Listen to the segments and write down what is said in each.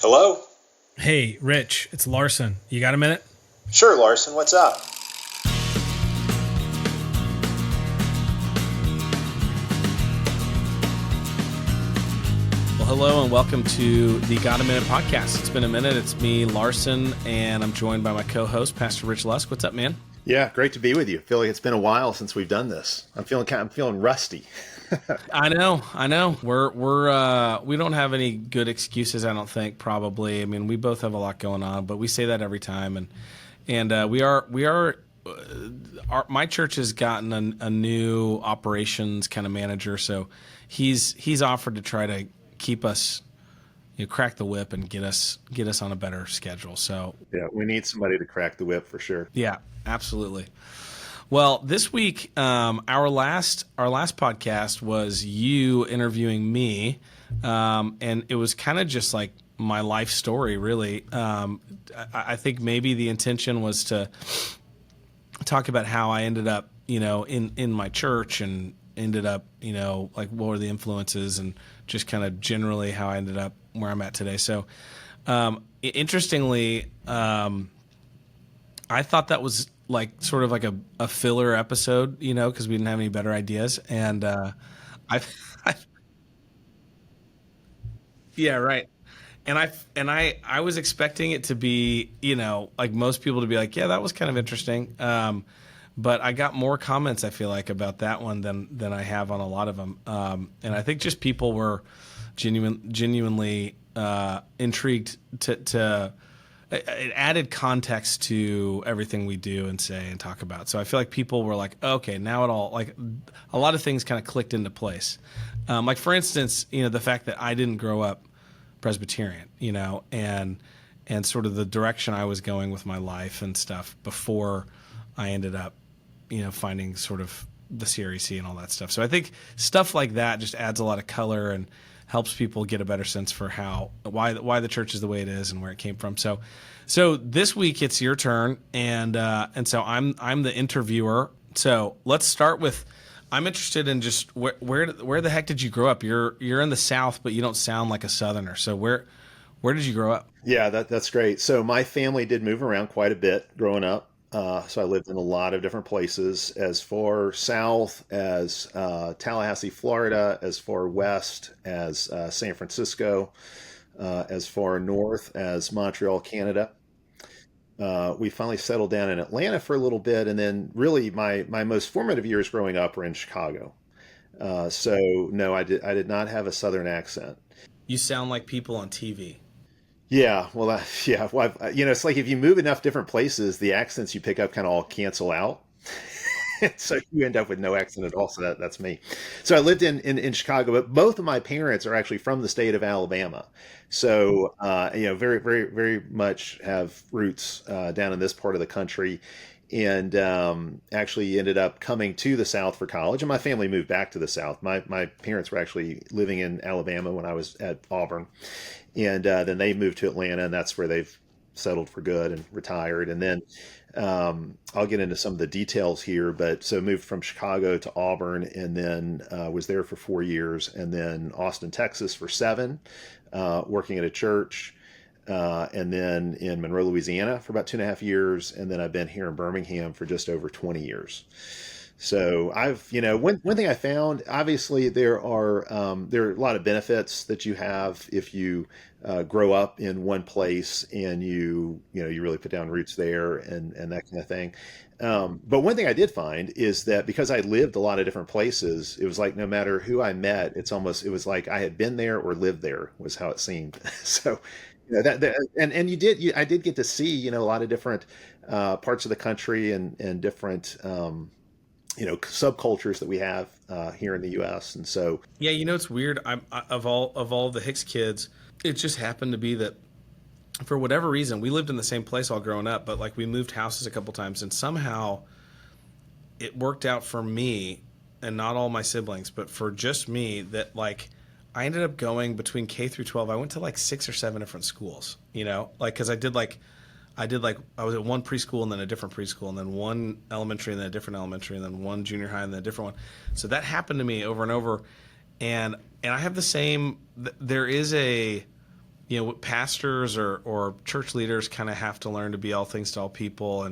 Hello? Hey, Rich, it's Larson. You got a minute? Sure, Larson, what's up? Well, hello and welcome to the Got a Minute podcast. It's been a minute. It's me, Larson, and I'm joined by my co-host, Pastor Rich Lusk. What's up, man? Yeah, great to be with you. I feel like it's been a while since we've done this. I'm feeling rusty. I know. We don't have any good excuses, I don't think, probably. I mean, we both have a lot going on, but we say that every time. My church has gotten a new operations kind of manager, so he's offered to try to keep us, crack the whip and get us on a better schedule. So yeah, we need somebody to crack the whip for sure. Yeah, absolutely. Well, this week, our last podcast was you interviewing me, and it was kind of just like my life story, really. I think maybe the intention was to talk about how I ended up, in my church, and ended up, like what were the influences, and just kind of generally how I ended up where I'm at today. So, interestingly, I thought that was like sort of like a filler episode, because we didn't have any better ideas. And yeah, right. And I was expecting it to be, like most people to be like, yeah, that was kind of interesting. But I got more comments, I feel like, about that one than I have on a lot of them. And I think just people were genuinely intrigued to it added context to everything we do and say and talk about. So I feel like people were like, okay, now it all, like a lot of things kind of clicked into place. Like for instance, the fact that I didn't grow up Presbyterian, and sort of the direction I was going with my life and stuff before I ended up, finding sort of the CREC and all that stuff. So I think stuff like that just adds a lot of color and helps people get a better sense for why the church is the way it is and where it came from. So this week it's your turn, and so I'm the interviewer. So let's start with, I'm interested in just where the heck did you grow up? You're in the South, but you don't sound like a Southerner. So where did you grow up? Yeah, that's great. So my family did move around quite a bit growing up. So I lived in a lot of different places, as far south as Tallahassee, Florida, as far west as San Francisco, as far north as Montreal, Canada. We finally settled down in Atlanta for a little bit, and then really my most formative years growing up were in Chicago. So no, I did not have a Southern accent. You sound like people on TV. Yeah, well, yeah, well, it's like if you move enough different places, the accents you pick up kind of all cancel out. So you end up with no accent at all. So that's me. So I lived in Chicago, but both of my parents are actually from the state of Alabama. So, very, very, very much have roots down in this part of the country, and actually ended up coming to the South for college. And my family moved back to the South. My parents were actually living in Alabama when I was at Auburn. And then they moved to Atlanta, and that's where they've settled for good and retired. And then I'll get into some of the details here, but so moved from Chicago to Auburn, and then was there for 4 years, and then Austin, Texas for 7, working at a church, and then in Monroe, Louisiana for about 2.5 years, and then I've been here in Birmingham for just over 20 years. So I've, one thing I found, obviously there are a lot of benefits that you have if you grow up in one place and you really put down roots there and that kind of thing. But one thing I did find is that because I lived a lot of different places, it was like no matter who I met, it was like I had been there or lived there was how it seemed. So, and I did get to see, a lot of different parts of the country and different subcultures that we have here in the U.S. And so, yeah, it's weird. Of all the Hicks kids, it just happened to be that for whatever reason we lived in the same place all growing up, but like we moved houses a couple times, and somehow it worked out for me and not all my siblings, but for just me, that like I ended up going between K through 12. I went to like 6 or 7 different schools, like because I was at one preschool and then a different preschool and then one elementary and then a different elementary and then one junior high and then a different one. So that happened to me over and over. And I have the same, there is a pastors or church leaders kind of have to learn to be all things to all people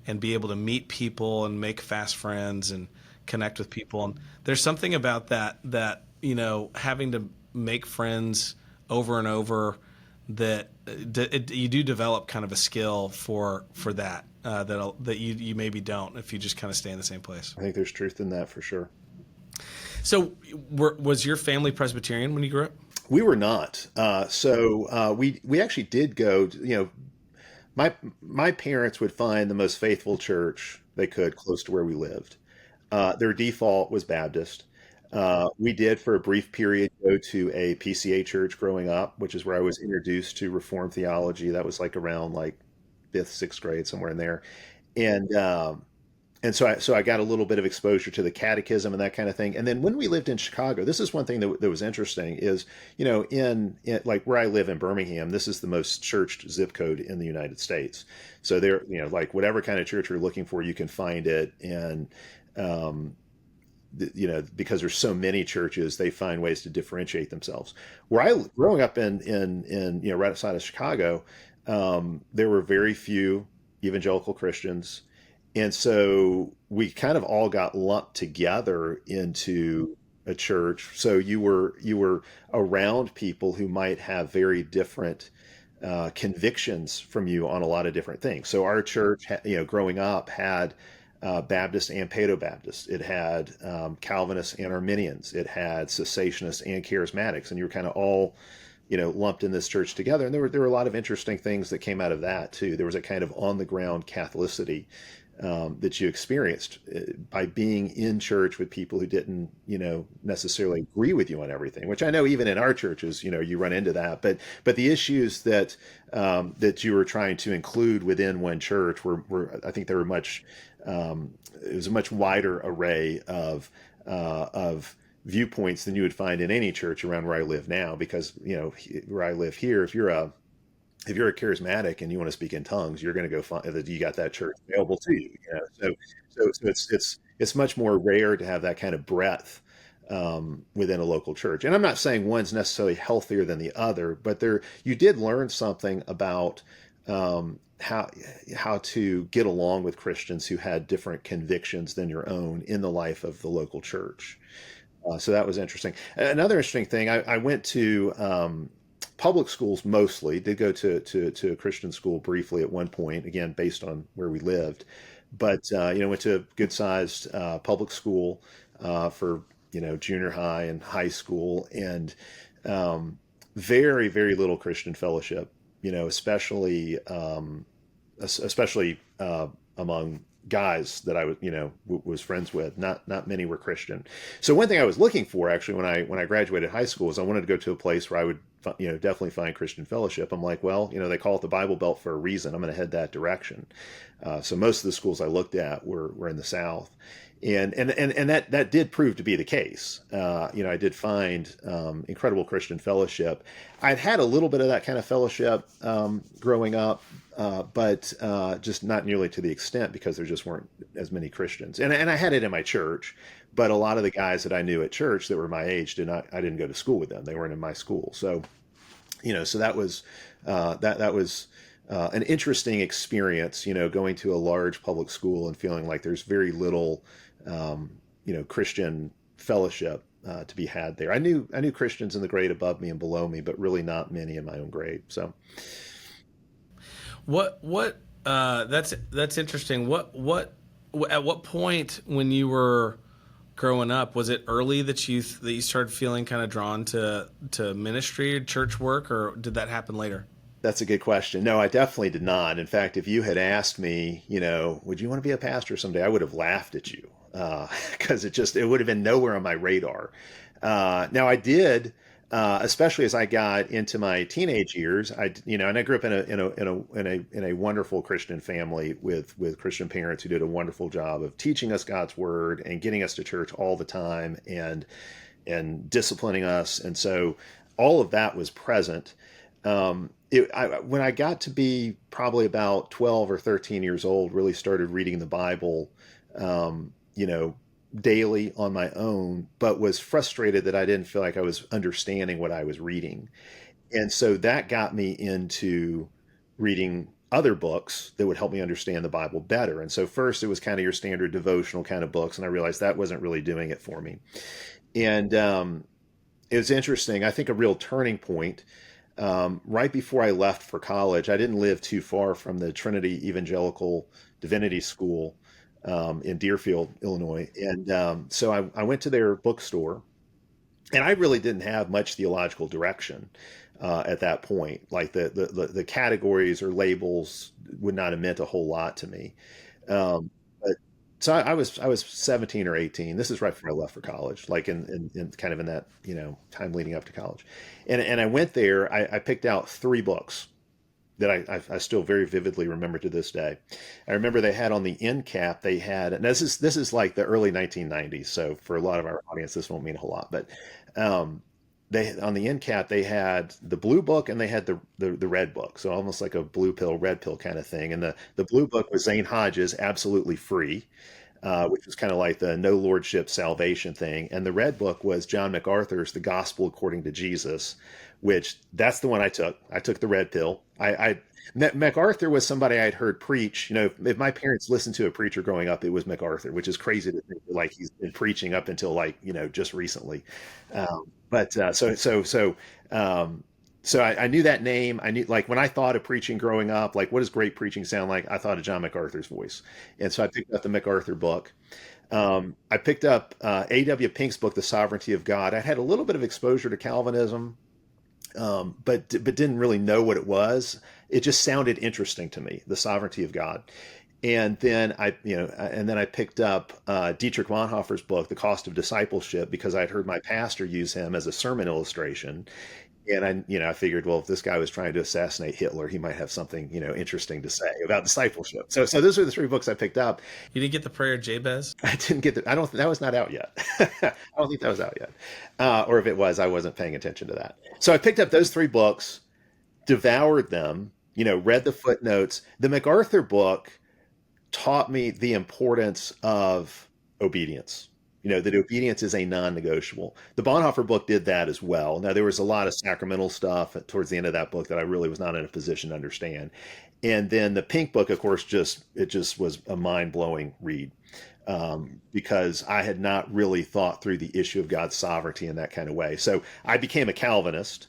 and be able to meet people and make fast friends and connect with people. And there's something about that having to make friends over and over that you do develop kind of a skill for that that you maybe don't if you just kind of stay in the same place. I think there's truth in that for sure. So was your family Presbyterian when you grew up? We were not. We actually did go. My parents would find the most faithful church they could close to where we lived. Their default was Baptist. We did for a brief period go to a PCA church growing up, which is where I was introduced to Reformed theology. That was like around like fifth, sixth grade, somewhere in there. And so I got a little bit of exposure to the catechism and that kind of thing. And then when we lived in Chicago, this is one thing that was interesting is, in like where I live in Birmingham, this is the most churched zip code in the United States. So there, like whatever kind of church you're looking for, you can find it. And, because there's so many churches, they find ways to differentiate themselves. Growing up in right outside of Chicago, there were very few evangelical Christians. And so we kind of all got lumped together into a church. So you were around people who might have very different convictions from you on a lot of different things. So our church, growing up, had Baptist and Paedo-Baptist. It had Calvinists and Arminians. It had cessationists and charismatics, and you were kind of all lumped in this church together. And there were a lot of interesting things that came out of that too. There was a kind of on the ground Catholicity that you experienced by being in church with people who didn't, necessarily agree with you on everything, which I know even in our churches, you run into that. But the issues that you were trying to include within one church were I think there were it was a much wider array of viewpoints than you would find in any church around where I live now, because, where I live here, if you're a charismatic and you want to speak in tongues, you're going to go find that you got that church available to you. So it's much more rare to have that kind of breadth within a local church. And I'm not saying one's necessarily healthier than the other, but you did learn something about how to get along with Christians who had different convictions than your own in the life of the local church. So that was interesting. Another interesting thing, I went to public schools mostly, did go to a Christian school briefly at one point, again, based on where we lived. But, went to a good-sized public school for, junior high and high school, and very, very little Christian fellowship, especially among guys that I was friends with. Not many were Christian. So one thing I was looking for actually when I graduated high school is I wanted to go to a place where I would definitely find Christian fellowship. I'm like, well, they call it the Bible Belt for a reason. I'm going to head that direction. So most of the schools I looked at were in the South. And that did prove to be the case. I did find incredible Christian fellowship. I'd had a little bit of that kind of fellowship growing up, but just not nearly to the extent, because there just weren't as many Christians. And I had it in my church, but a lot of the guys that I knew at church that were my age I didn't go to school with them. They weren't in my school. So, so that was that was an interesting experience, going to a large public school and feeling like there's very little Christian fellowship to be had there. I knew Christians in the grade above me and below me, but really not many in my own grade. So, that's interesting. At what point when you were growing up, was it early that you started feeling kind of drawn to ministry or church work, or did that happen later? That's a good question. No, I definitely did not. In fact, if you had asked me, would you want to be a pastor someday, I would have laughed at you, because it would have been nowhere on my radar. Now I did, especially as I got into my teenage years. And I grew up in a wonderful Christian family with Christian parents who did a wonderful job of teaching us God's word and getting us to church all the time and disciplining us. And so all of that was present. When I got to be probably about 12 or 13 years old, really started reading the Bible, daily on my own, but was frustrated that I didn't feel like I was understanding what I was reading. And so that got me into reading other books that would help me understand the Bible better. And so first it was kind of your standard devotional kind of books, and I realized that wasn't really doing it for me. And it was interesting. I think a real turning point, right before I left for college. I didn't live too far from the Trinity Evangelical Divinity School in Deerfield, Illinois. And so I went to their bookstore, and I really didn't have much theological direction at that point. Like the categories or labels would not have meant a whole lot to me. But so I was 17 or 18. This is right before I left for college, like in kind of in that time leading up to college, and I went there. I picked out three books that I still very vividly remember to this day. I remember they had on the end cap, they had, and this is like the early 1990s, so for a lot of our audience this won't mean a whole lot, but they, on the end cap, they had the blue book and they had the red book, so almost like a blue pill red pill kind of thing. And the blue book was Zane Hodge's Absolutely Free, which was kind of like the no lordship salvation thing. And the red book was John MacArthur's The Gospel According to Jesus, which that's the one I took. I took the red pill. MacArthur was somebody I'd heard preach. If my parents listened to a preacher growing up, it was MacArthur, which is crazy to think that, like, he's been preaching up until, like, just recently. But so I knew that name. I knew, like, when I thought of preaching growing up, like, what does great preaching sound like? I thought of John MacArthur's voice. And so I picked up the MacArthur book. I picked up A.W. Pink's book, The Sovereignty of God. I had a little bit of exposure to Calvinism, but didn't really know what it was. It just sounded interesting to me, The Sovereignty of God. And then I picked up Dietrich Bonhoeffer's book, The Cost of Discipleship, because I'd heard my pastor use him as a sermon illustration. And I figured, well, if this guy was trying to assassinate Hitler, he might have something, interesting to say about discipleship. So those are the three books I picked up. You didn't get the Prayer of Jabez? I didn't get that was not out yet. I don't think that was out yet. Or if it was, I wasn't paying attention to that. So I picked up those three books, devoured them, read the footnotes. The MacArthur book taught me the importance of obedience. That obedience is a non-negotiable. The Bonhoeffer book did that as well. Now, there was a lot of sacramental stuff towards the end of that book that I really was not in a position to understand. And then the Pink book, of course, just was a mind-blowing read, because I had not really thought through the issue of God's sovereignty in that kind of way. So I became a Calvinist,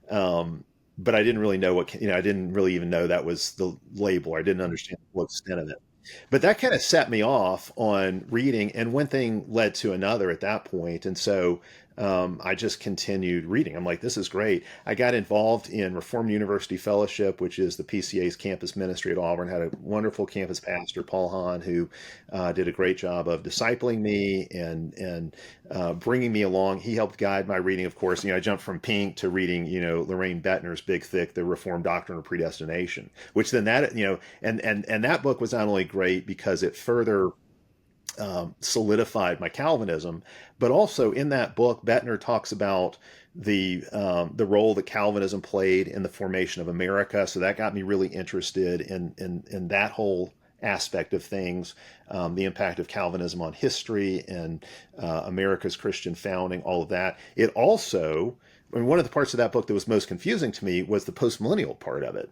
but I didn't really know I didn't really even know that was the label. I didn't understand the full extent of it. But that kind of set me off on reading, and one thing led to another at that point. And so I just continued reading. I'm like, this is great. I got involved in Reformed University Fellowship, which is the PCA's campus ministry at Auburn. Had a wonderful campus pastor, Paul Hahn, who did a great job of discipling me and bringing me along. He helped guide my reading, of course. I jumped from Pink to reading, Lorraine Bettner's big, thick, The Reformed Doctrine of Predestination, which then and that book was not only great because it further solidified my Calvinism, but also in that book, Bettner talks about the role that Calvinism played in the formation of America. So that got me really interested in that whole aspect of things, the impact of Calvinism on history and America's Christian founding, all of that. It also, one of the parts of that book that was most confusing to me was the postmillennial part of it.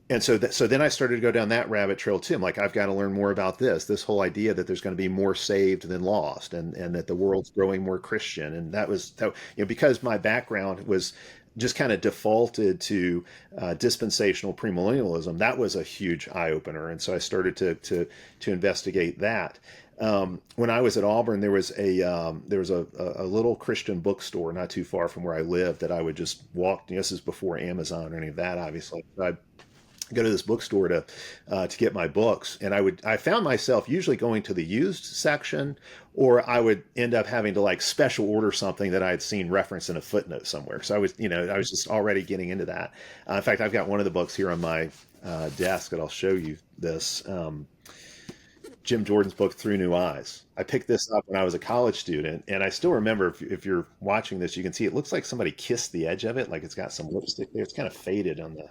And so then I started to go down that rabbit trail too. I'm like, I've got to learn more about this whole idea that there's going to be more saved than lost, and that the world's growing more Christian. And that was, because my background was just kind of defaulted to dispensational premillennialism. That was a huge eye opener. And so I started to investigate that. When I was at Auburn, there was a little Christian bookstore not too far from where I lived that I would just walk. This is before Amazon or any of that, obviously. I'd go to this bookstore to get my books, and I found myself usually going to the used section, or I would end up having to, like, special order something that I had seen referenced in a footnote somewhere. So I was just already getting into that. In fact, I've got one of the books here on my desk that I'll show you. This Jim Jordan's book, Through New Eyes. I picked this up when I was a college student, and I still remember, if you're watching this, you can see it looks like somebody kissed the edge of it, like it's got some lipstick there. It's kind of faded on the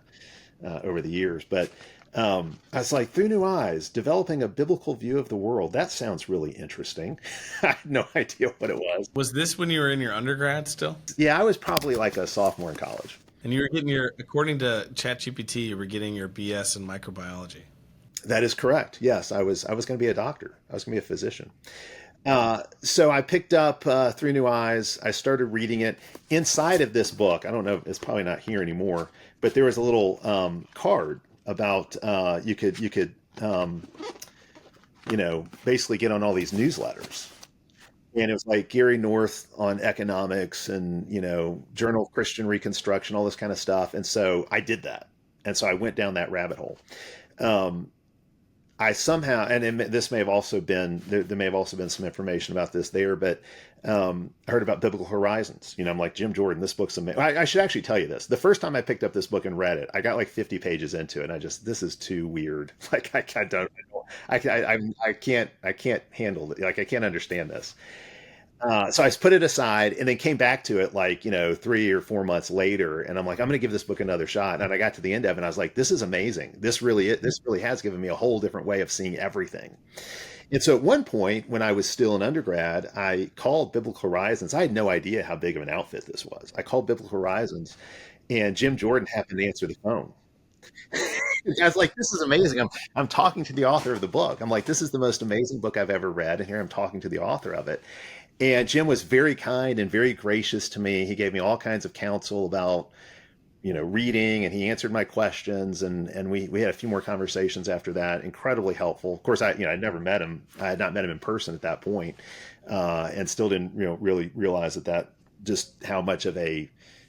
over the years, but I was like, Through New Eyes, developing a biblical view of the world. That sounds really interesting. I had no idea what it was. Was this when you were in your undergrad still? Yeah, I was probably like a sophomore in college. And you were getting your, according to ChatGPT, you were getting your BS in microbiology. That is correct. Yes, I was going to be a doctor. I was going to be a physician. So I picked up Three New Eyes. I started reading it. Inside of this book, I don't know, it's probably not here anymore, but there was a little card about you could basically get on all these newsletters. And it was like Gary North on economics and, Journal of Christian Reconstruction, all this kind of stuff. And so I did that. And so I went down that rabbit hole. Um, I somehow, and this may have also been, there may have also been some information about this there, but I heard about Biblical Horizons. I'm like, Jim Jordan, this book's amazing. I should actually tell you this. The first time I picked up this book and read it, I got like 50 pages into it. And this is too weird. Like, I can't handle it. Like, I can't understand this. So I put it aside and then came back to it like, 3 or 4 months later. And I'm like, I'm going to give this book another shot. And I got to the end of it and I was like, this is amazing. This really has given me a whole different way of seeing everything. And so at one point when I was still an undergrad, I called Biblical Horizons. I had no idea how big of an outfit this was. I called Biblical Horizons and Jim Jordan happened to answer the phone. I was like, this is amazing. I'm talking to the author of the book. I'm like, this is the most amazing book I've ever read. And here I'm talking to the author of it. And Jim was very kind and very gracious to me. He gave me all kinds of counsel about, reading, and he answered my questions, and we had a few more conversations after that. Incredibly helpful. Of course, I'd never met him. I had not met him in person at that point, and still didn't, really realize that just how much of a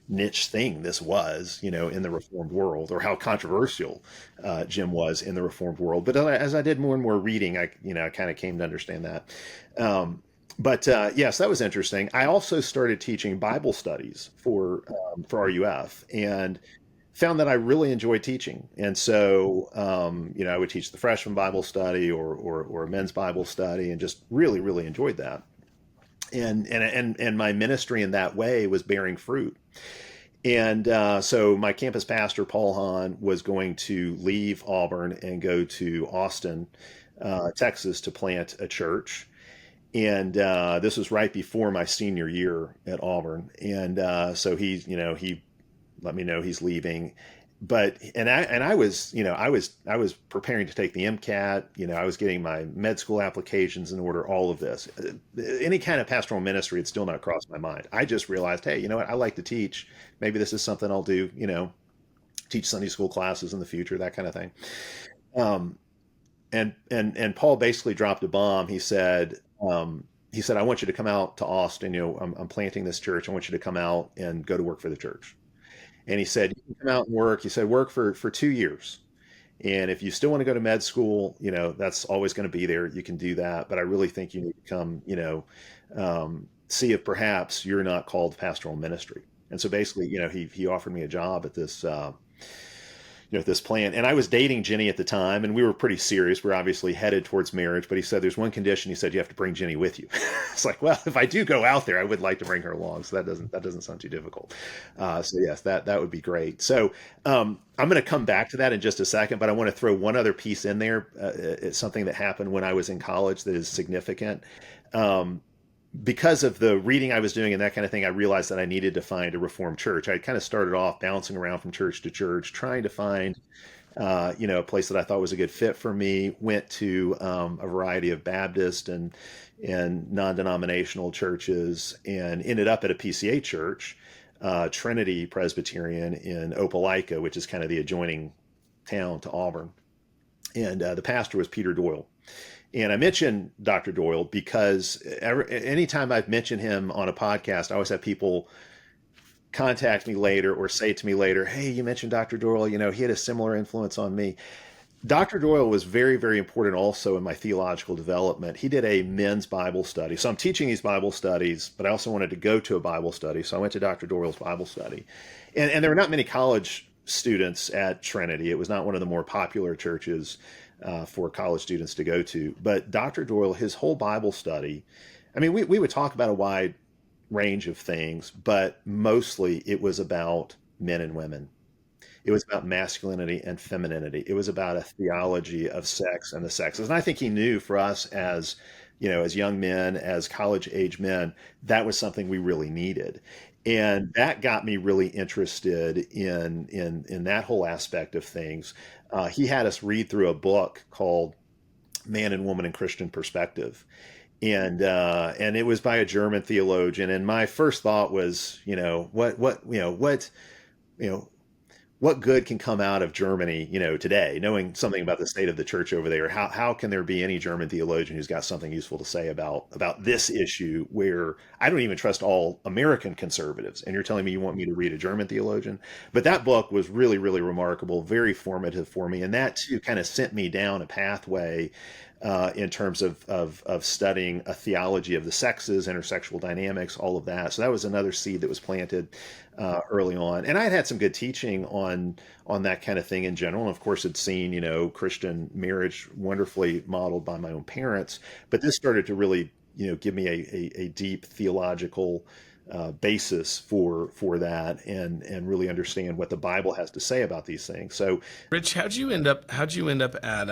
niche thing this was, in the Reformed world, or how controversial Jim was in the Reformed world. But as I did more and more reading, I kind of came to understand that. But yes, that was interesting. I also started teaching Bible studies for RUF, and found that I really enjoyed teaching. And so, I would teach the freshman Bible study or a men's Bible study, and just really, really enjoyed that. And my ministry in that way was bearing fruit. And so my campus pastor, Paul Hahn, was going to leave Auburn and go to Austin, Texas, to plant a church. And this was right before my senior year at Auburn. And so he let me know he's leaving. But I was preparing to take the MCAT. I was getting my med school applications in order. All of this, any kind of pastoral ministry, had still not crossed my mind. I just realized, hey, you know what? I like to teach. Maybe this is something I'll do. Teach Sunday school classes in the future, that kind of thing. Um, and Paul basically dropped a bomb. He said, I want you to come out to Austin. I'm planting this church. I want you to come out and go to work for the church. And he said, you can come out and work. He said, work for 2 years. And if you still want to go to med school, that's always going to be there. You can do that. But I really think you need to come, see if perhaps you're not called to pastoral ministry. And so basically, he offered me a job at this plan. And I was dating Jenny at the time, and we were pretty serious. We're obviously headed towards marriage, but he said, there's one condition. He said, you have to bring Jenny with you. It's like, well, if I do go out there, I would like to bring her along. So that doesn't sound too difficult. So yes, that would be great. So I'm going to come back to that in just a second, but I want to throw one other piece in there. It's something that happened when I was in college that is significant. Because of the reading I was doing and that kind of thing, I realized that I needed to find a Reformed church. I kind of started off bouncing around from church to church, trying to find, a place that I thought was a good fit for me. Went to a variety of Baptist and non-denominational churches, and ended up at a PCA church, Trinity Presbyterian in Opelika, which is kind of the adjoining town to Auburn. And the pastor was Peter Doyle. And I mentioned Dr. Doyle because anytime I've mentioned him on a podcast, I always have people contact me later or say to me later, hey, you mentioned Dr. Doyle, he had a similar influence on me. Dr. Doyle was very, very important also in my theological development. He did a men's Bible study. So I'm teaching these Bible studies, but I also wanted to go to a Bible study. So I went to Dr. Doyle's Bible study. And there were not many college students at Trinity. It was not one of the more popular churches for college students to go to. But Dr. Doyle, his whole Bible study, we would talk about a wide range of things, but mostly it was about men and women. It was about masculinity and femininity. It was about a theology of sex and the sexes. And I think he knew for us as, as young men, as college age men, that was something we really needed. And that got me really interested in that whole aspect of things. He had us read through a book called Man and Woman in Christian Perspective, and it was by a German theologian. And my first thought was, you know what good can come out of Germany, today, knowing something about the state of the church over there? How can there be any German theologian who's got something useful to say about this issue, where I don't even trust all American conservatives, and you're telling me you want me to read a German theologian? But that book was really, really remarkable, very formative for me, and that too kind of sent me down a pathway in terms of studying a theology of the sexes, intersexual dynamics, all of that. So that was another seed that was planted early on. And I had some good teaching on that kind of thing in general. And of course, had seen Christian marriage wonderfully modeled by my own parents. But this started to really give me a deep theological basis for that, and really understand what the Bible has to say about these things. So, Rich, how'd you end up at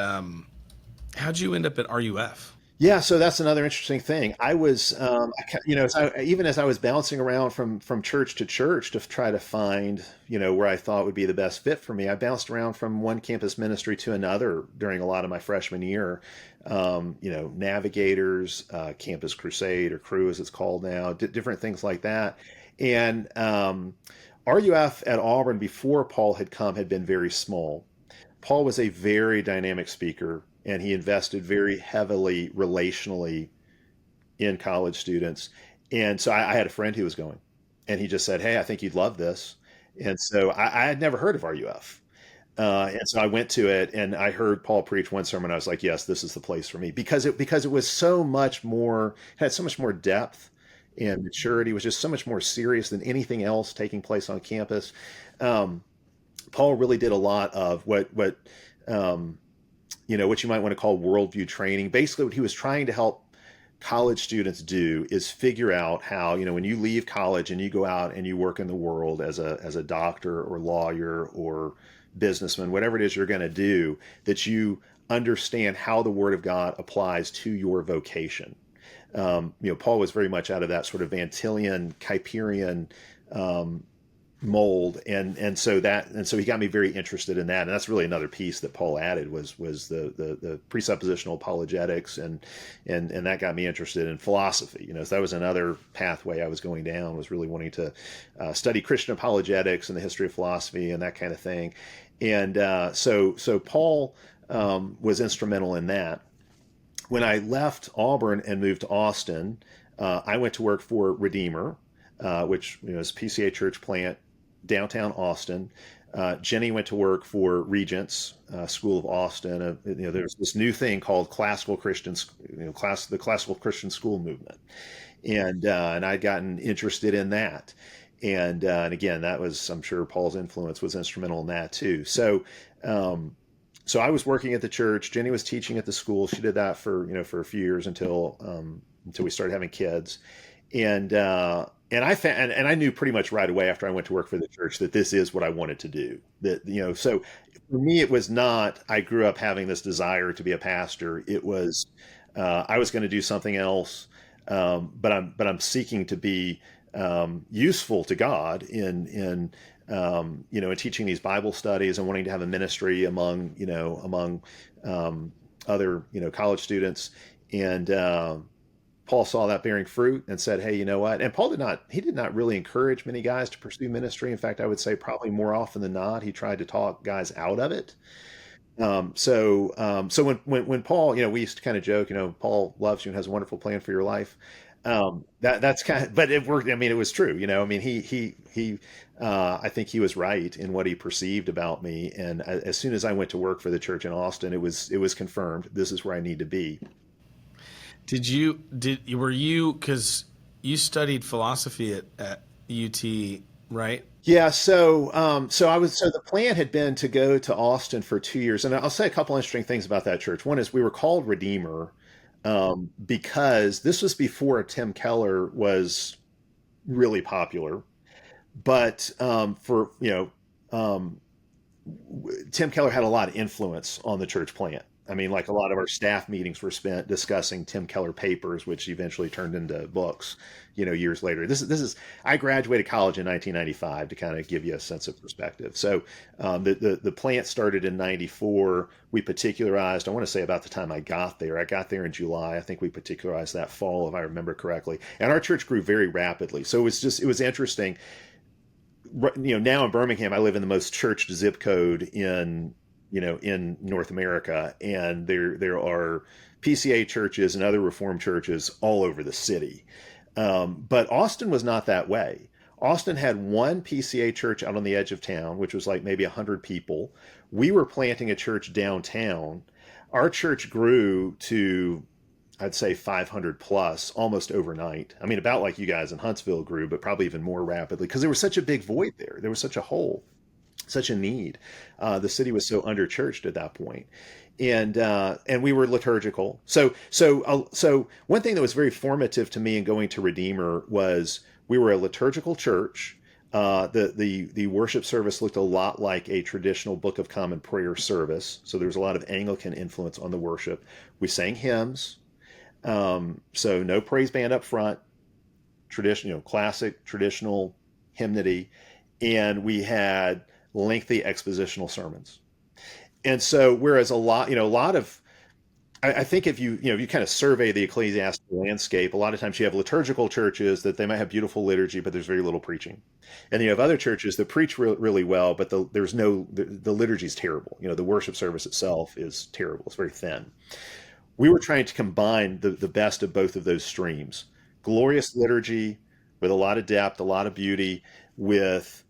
RUF? yeah, so that's another interesting thing. I was, even as I was bouncing around from church to church to try to find, where I thought would be the best fit for me, I bounced around from one campus ministry to another during a lot of my freshman year. Navigators, Campus Crusade, or Crew as it's called now, different things like that. And RUF at Auburn, before Paul had come, had been very small. Paul was a very dynamic speaker, and he invested very heavily relationally in college students. And so I had a friend who was going, and he just said, "Hey, I think you'd love this." And so I had never heard of RUF. And so I went to it, and I heard Paul preach one sermon. I was like, "Yes, this is the place for me," because it was so much more, had so much more depth and maturity. It was just so much more serious than anything else taking place on campus. Paul really did a lot of um, what you might want to call worldview training. Basically, what he was trying to help college students do is figure out how, when you leave college and you go out and you work in the world as a doctor or lawyer or businessman, whatever it is you're going to do, that you understand how the Word of God applies to your vocation. Paul was very much out of that sort of Antillian, Kuyperian mold, and so he got me very interested in that. And that's really another piece that Paul added was the presuppositional apologetics, and that got me interested in philosophy. So that was another pathway I was going down, was really wanting to study Christian apologetics and the history of philosophy and that kind of thing. And so Paul was instrumental in that. When I left Auburn and moved to Austin, I went to work for Redeemer, which is a PCA church plant downtown Austin. Jenny went to work for Regents School of Austin. There's this new thing called classical Christian, the classical Christian school movement, and I'd gotten interested in that. And again, that was, I'm sure Paul's influence was instrumental in that too. So I was working at the church. Jenny was teaching at the school. She did that for a few years until we started having kids. And I knew pretty much right away after I went to work for the church that this is what I wanted to do. So for me, it was not, I grew up having this desire to be a pastor. It was, I was going to do something else. But I'm seeking to be useful to God in teaching these Bible studies, and wanting to have a ministry among other college students. And Paul saw that bearing fruit and said, "Hey, you know what?" And Paul did not really encourage many guys to pursue ministry. In fact, I would say probably more often than not, he tried to talk guys out of it. So when Paul, we used to kind of joke, Paul loves you and has a wonderful plan for your life. That's kind of, but it worked. I mean, it was true. I think he was right in what he perceived about me. And as soon as I went to work for the church in Austin, it was confirmed. This is where I need to be. Because you studied philosophy at UT, right? Yeah, so the plan had been to go to Austin for 2 years, and I'll say a couple interesting things about that church. One is we were called Redeemer because this was before Tim Keller was really popular, but Tim Keller had a lot of influence on the church plant. I mean, like a lot of our staff meetings were spent discussing Tim Keller papers, which eventually turned into books, years later. This is I graduated college in 1995 to kind of give you a sense of perspective. So the plant started in 94. We particularized, I want to say about the time I got there. I got there in July. I think we particularized that fall, if I remember correctly. And our church grew very rapidly. So it was interesting. Now in Birmingham, I live in the most churched zip code in North America, and there are PCA churches and other Reformed churches all over the city. But Austin was not that way. Austin had one PCA church out on the edge of town, which was like maybe 100 people. We were planting a church downtown. Our church grew to, I'd say, 500 plus almost overnight. I mean, about like you guys in Huntsville grew, but probably even more rapidly because there was such a big void there. There was such a hole, such a need. The city was so underchurched at that point, and we were liturgical. So one thing that was very formative to me in going to Redeemer was we were a liturgical church. The worship service looked a lot like a traditional Book of Common Prayer service. So there was a lot of Anglican influence on the worship. We sang hymns. So no praise band up front, traditional, classic traditional hymnody, and we had lengthy expositional sermons. And so, whereas a lot of, I think if you kind of survey the ecclesiastical landscape, a lot of times you have liturgical churches that they might have beautiful liturgy, but there's very little preaching. And then you have other churches that preach really well, but the liturgy is terrible. The worship service itself is terrible. It's very thin. We were trying to combine the best of both of those streams. Glorious liturgy with a lot of depth, a lot of beauty, with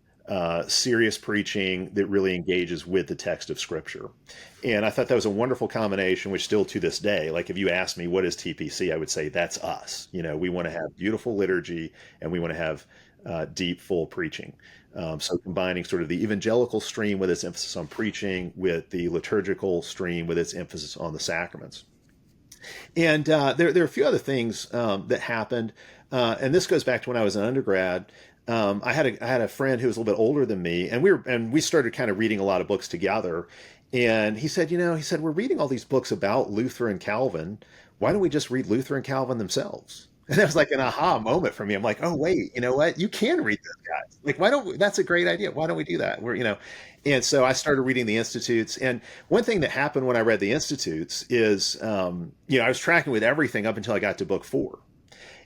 serious preaching that really engages with the text of Scripture. And I thought that was a wonderful combination, which still to this day, like if you ask me what is TPC, I would say that's us. We want to have beautiful liturgy and we want to have deep, full preaching. So combining sort of the evangelical stream with its emphasis on preaching with the liturgical stream with its emphasis on the sacraments. And there are a few other things that happened, and this goes back to when I was an undergrad. I had a friend who was a little bit older than me, and we started kind of reading a lot of books together. And he said, we're reading all these books about Luther and Calvin. Why don't we just read Luther and Calvin themselves? And that was like an aha moment for me. I'm like, oh wait, you know what? You can read those guys. Like, why don't we, that's a great idea. Why don't we do that? And so I started reading the Institutes. And one thing that happened when I read the Institutes is, I was tracking with everything up until I got to book 4.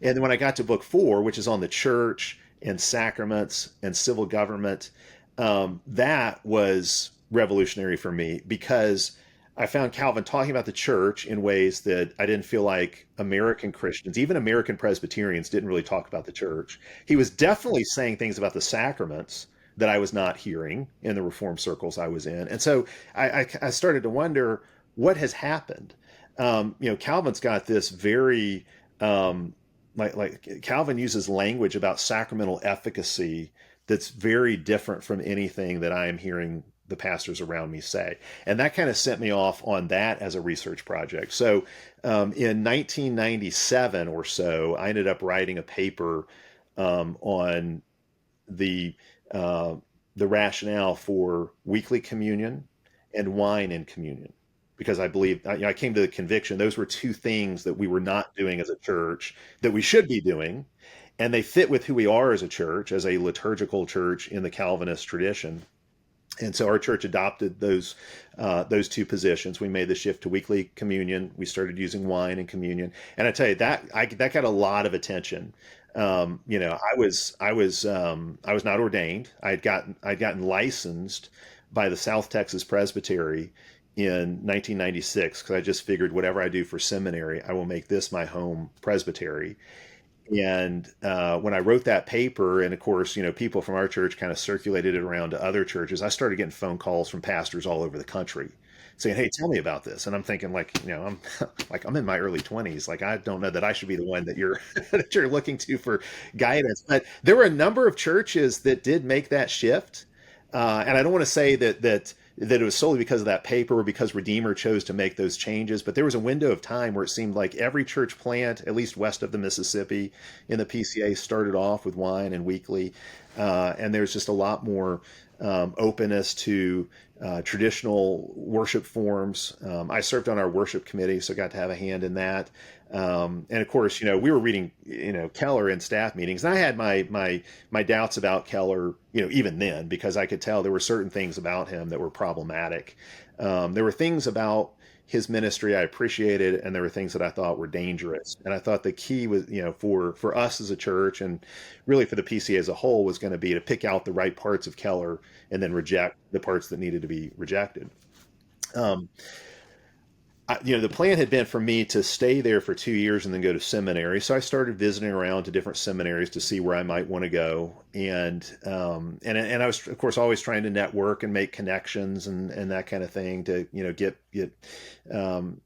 And then when I got to book 4, which is on the church and sacraments and civil government, that was revolutionary for me because I found Calvin talking about the church in ways that I didn't feel like American Christians, even American Presbyterians, didn't really talk about the church. He was definitely saying things about the sacraments that I was not hearing in the Reformed circles I was in. And so I started to wonder what has happened. Calvin's got this very, like Calvin uses language about sacramental efficacy that's very different from anything that I am hearing the pastors around me say. And that kind of sent me off on that as a research project. So in 1997 or so, I ended up writing a paper on the rationale for weekly communion and wine in communion. Because I believe, I came to the conviction, those were two things that we were not doing as a church that we should be doing. And they fit with who we are as a church, as a liturgical church in the Calvinist tradition. And so our church adopted those two positions. We made the shift to weekly communion. We started using wine in communion, and I tell you that got a lot of attention. I was not ordained. I'd gotten licensed by the South Texas Presbytery in 1996 because I just figured whatever I do for seminary, I will make this my home presbytery. And when I wrote that paper, and of course, people from our church kind of circulated it around to other churches, I started getting phone calls from pastors all over the country saying, "Hey, tell me about this." And I'm thinking, I'm in my early 20s. Like, I don't know that I should be the one that you're that you're looking to for guidance. But there were a number of churches that did make that shift, and I don't want to say that that it was solely because of that paper or because Redeemer chose to make those changes. But there was a window of time where it seemed like every church plant, at least west of the Mississippi in the PCA, started off with wine and weekly. And there's just a lot more openness to traditional worship forms. I served on our worship committee, so got to have a hand in that. And of course, we were reading, Keller in staff meetings, and I had my doubts about Keller, even then, because I could tell there were certain things about him that were problematic. There were things about his ministry I appreciated, and there were things that I thought were dangerous. And I thought the key was, for us as a church, and really for the PCA as a whole, was going to be to pick out the right parts of Keller and then reject the parts that needed to be rejected. Um, the plan had been for me to stay there for 2 years and then go to seminary. So I started visiting around to different seminaries to see where I might want to go. And I was, of course, always trying to network and make connections and that kind of thing to, get, um,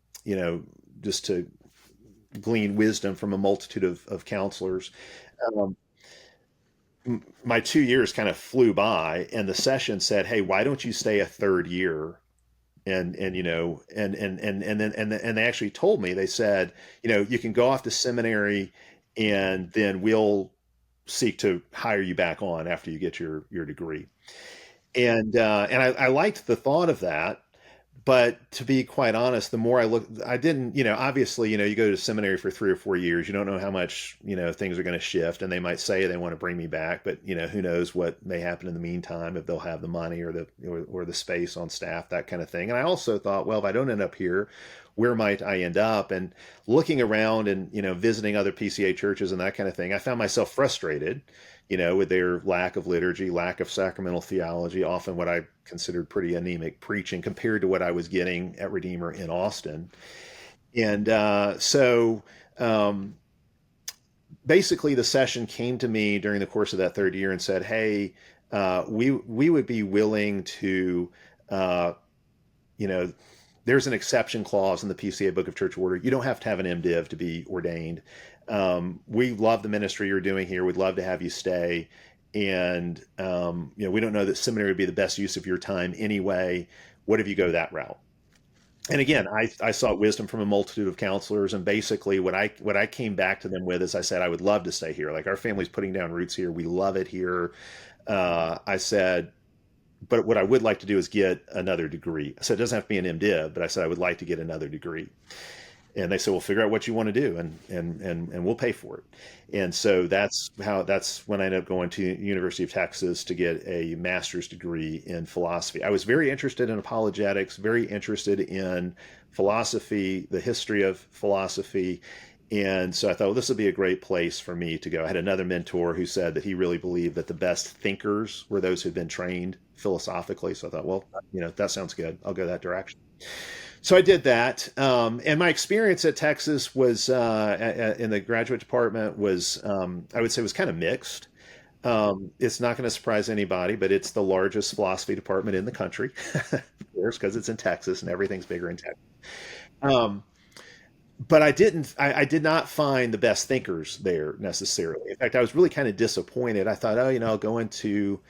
just to glean wisdom from a multitude of counselors. Um, my 2 years kind of flew by, and the session said, "Hey, why don't you stay a third year?" And they actually told me, they said, you can go off to seminary, and then we'll seek to hire you back on after you get your degree. And I liked the thought of that. But to be quite honest, the more I looked, I didn't, obviously, you go to seminary for 3 or 4 years, you don't know how much, things are going to shift, and they might say they want to bring me back, but, who knows what may happen in the meantime, if they'll have the money or the space on staff, that kind of thing. And I also thought, well, if I don't end up here, where might I end up? And looking around and, visiting other PCA churches and that kind of thing, I found myself frustrated, with their lack of liturgy, lack of sacramental theology, often what I considered pretty anemic preaching compared to what I was getting at Redeemer in Austin. And so basically the session came to me during the course of that third year and said, "Hey, we would be willing to, uh, you know, there's an exception clause in the PCA Book of Church Order. You don't have to have an MDiv to be ordained. We love the ministry you're doing here. We'd love to have you stay. And, we don't know that seminary would be the best use of your time anyway. What if you go that route?" And again, I sought wisdom from a multitude of counselors. And basically what I came back to them with is, I said, I would love to stay here. Like, our family's putting down roots here. We love it here. I said, but what I would like to do is get another degree. I said, it doesn't have to be an MDiv, but I said, I would like to get another degree. And they said, "Well, figure out what you want to do, and we'll pay for it." And so that's when I ended up going to University of Texas to get a master's degree in philosophy. I was very interested in apologetics, very interested in philosophy, the history of philosophy. And so I thought, well, this would be a great place for me to go. I had another mentor who said that he really believed that the best thinkers were those who'd been trained philosophically. So I thought, well, that sounds good. I'll go that direction. So I did that, and my experience at Texas was in the graduate department was, I would say, was kind of mixed. It's not going to surprise anybody, but it's the largest philosophy department in the country, of course, because it's in Texas and everything's bigger in Texas. Um, but I did not find the best thinkers there necessarily. In fact, I was really kind of disappointed. I thought, oh, I'll go into,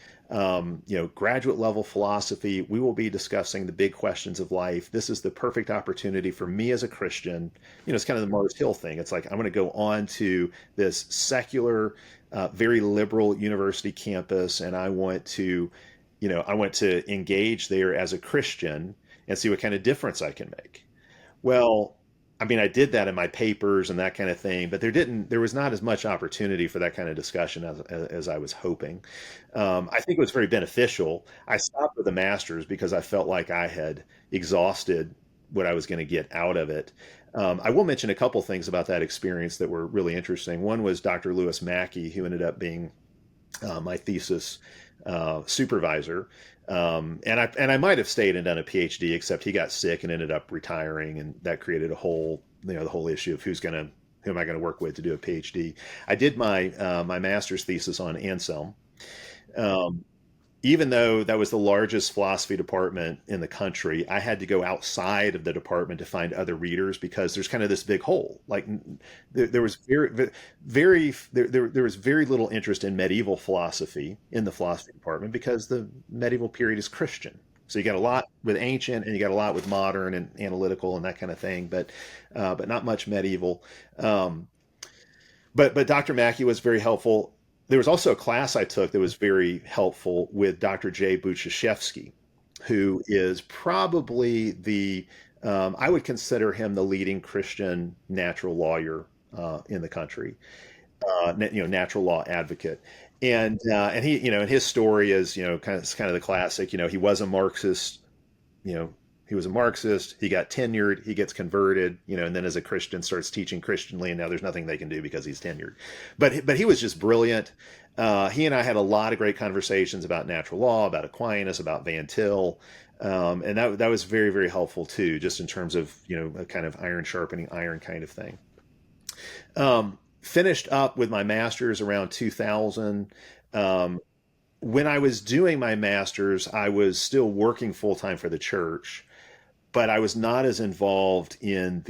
graduate level philosophy. We will be discussing the big questions of life. This is the perfect opportunity for me as a Christian. It's kind of the Mars Hill thing. It's like, I'm going to go on to this secular, very liberal university campus, and I want to engage there as a Christian and see what kind of difference I can make. Well, I mean, I did that in my papers and that kind of thing, but there was not as much opportunity for that kind of discussion as I was hoping. I think it was very beneficial. I stopped with a master's because I felt like I had exhausted what I was going to get out of it. I will mention a couple things about that experience that were really interesting. One was Dr. Lewis Mackey, who ended up being my thesis supervisor. And I might have stayed and done a PhD, except he got sick and ended up retiring, and that created the whole issue of who am I going to work with to do a PhD. I did my master's thesis on Anselm. Um, Even though that was the largest philosophy department in the country, I had to go outside of the department to find other readers, because there's kind of this big hole. Like, there was there was very little interest in medieval philosophy in the philosophy department, because the medieval period is Christian. So you got a lot with ancient, and you got a lot with modern and analytical and that kind of thing, but not much medieval. Um, but Dr. Mackey was very helpful. There was also a class I took that was very helpful with Dr. Jay Buchashevsky, who is probably I would consider him the leading Christian natural lawyer in the country, natural law advocate. And he, and his story is, kind of the classic. He was a Marxist, you know, he was a Marxist. He got tenured. He gets converted, and then as a Christian starts teaching Christianly, and now there's nothing they can do because he's tenured. But he was just brilliant. He and I had a lot of great conversations about natural law, about Aquinas, about Van Til, and that was very, very helpful too, just in terms of a kind of iron sharpening iron kind of thing. Finished up with my master's around 2000. When I was doing my master's, I was still working full time for the church, but I was not as involved in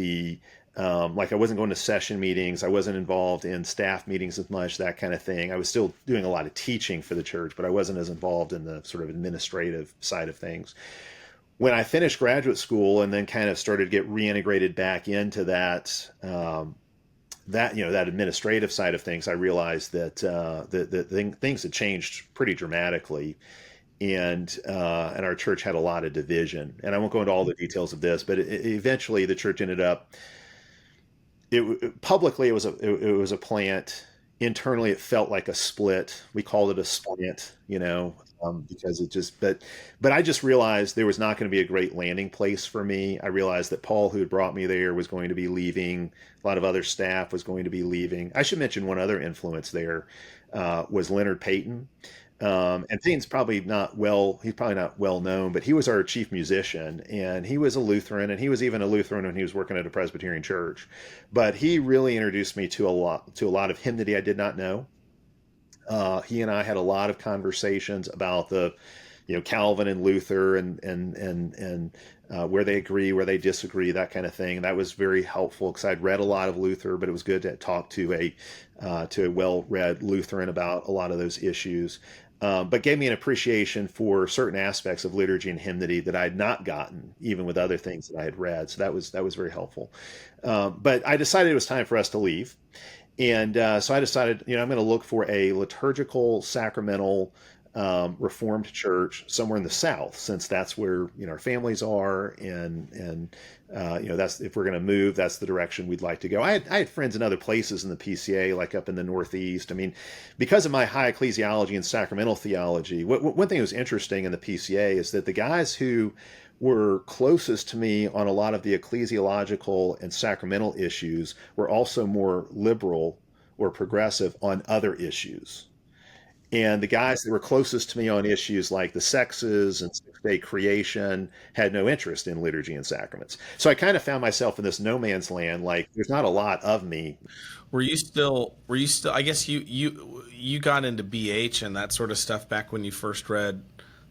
like I wasn't going to session meetings. I wasn't involved in staff meetings as much, that kind of thing. I was still doing a lot of teaching for the church, but I wasn't as involved in the sort of administrative side of things. When I finished graduate school and then kind of started to get reintegrated back into that administrative side of things, I realized that things had changed pretty dramatically, and our church had a lot of division. And I won't go into all the details of this, but eventually the church ended up. Publicly it was a plant. Internally, it felt like a split. We called it a splint, because it just. But I just realized there was not going to be a great landing place for me. I realized that Paul, who had brought me there, was going to be leaving. A lot of other staff was going to be leaving. I should mention one other influence there was Leonard Payton. And Payton's probably not he's probably not well known, but he was our chief musician, and he was a Lutheran, and he was even a Lutheran when he was working at a Presbyterian church. But he really introduced me to a lot of hymnody I did not know. He and I had a lot of conversations about Calvin and Luther and where they agree, where they disagree, that kind of thing. That was very helpful because I'd read a lot of Luther, but it was good to talk to a well-read Lutheran about a lot of those issues. But gave me an appreciation for certain aspects of liturgy and hymnody that I had not gotten, even with other things that I had read. So that was very helpful. But I decided it was time for us to leave. And so I decided, I'm going to look for a liturgical, sacramental, Reformed church somewhere in the South, since that's where our families are, and that's, if we're going to move, that's the direction we'd like to go. I had friends in other places in the PCA, like up in the Northeast. I mean, because of my high ecclesiology and sacramental theology, one thing that was interesting in the PCA is that the guys who were closest to me on a lot of the ecclesiological and sacramental issues were also more liberal or progressive on other issues. And the guys that were closest to me on issues like the sexes and six-day creation had no interest in liturgy and sacraments. So I kind of found myself in this no man's land. Like, there's not a lot of me. Were you still, I guess you got into BH and that sort of stuff back when you first read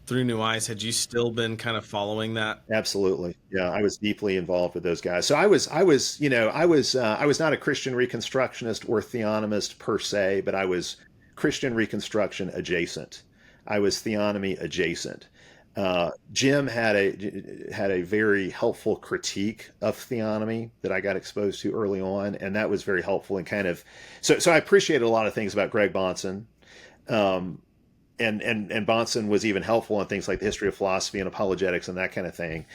Through New Eyes. Had you still been kind of following that? Absolutely. Yeah. I was deeply involved with those guys. So I was not a Christian Reconstructionist or theonomist per se, but I was Christian Reconstruction adjacent. I was theonomy adjacent. Jim had a very helpful critique of theonomy that I got exposed to early on, and that was very helpful and kind of so I appreciated a lot of things about Greg Bahnsen. And Bahnsen was even helpful on things like the history of philosophy and apologetics and that kind of thing.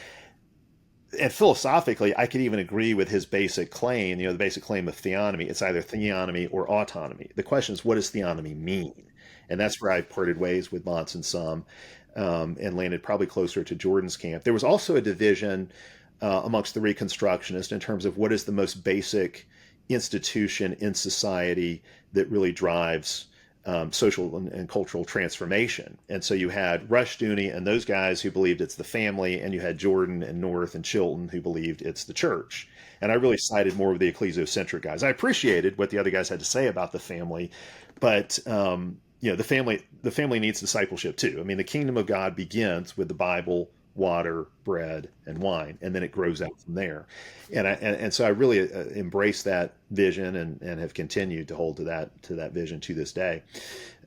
And philosophically, I could even agree with his basic claim, the basic claim of theonomy. It's either theonomy or autonomy. The question is, what does theonomy mean? And that's where I parted ways with Bahnsen some, and landed probably closer to Jordan's camp. There was also a division amongst the Reconstructionists in terms of what is the most basic institution in society that really drives social and cultural transformation. And so you had Rushdoony and those guys who believed it's the family, and you had Jordan and North and Chilton who believed it's the church. And I really sided more with the ecclesiocentric guys. I appreciated what the other guys had to say about the family, but the family needs discipleship too. I mean, the kingdom of God begins with the Bible, water, bread, and wine, and then it grows out from there. And so I really embraced that vision and have continued to hold to that vision to this day.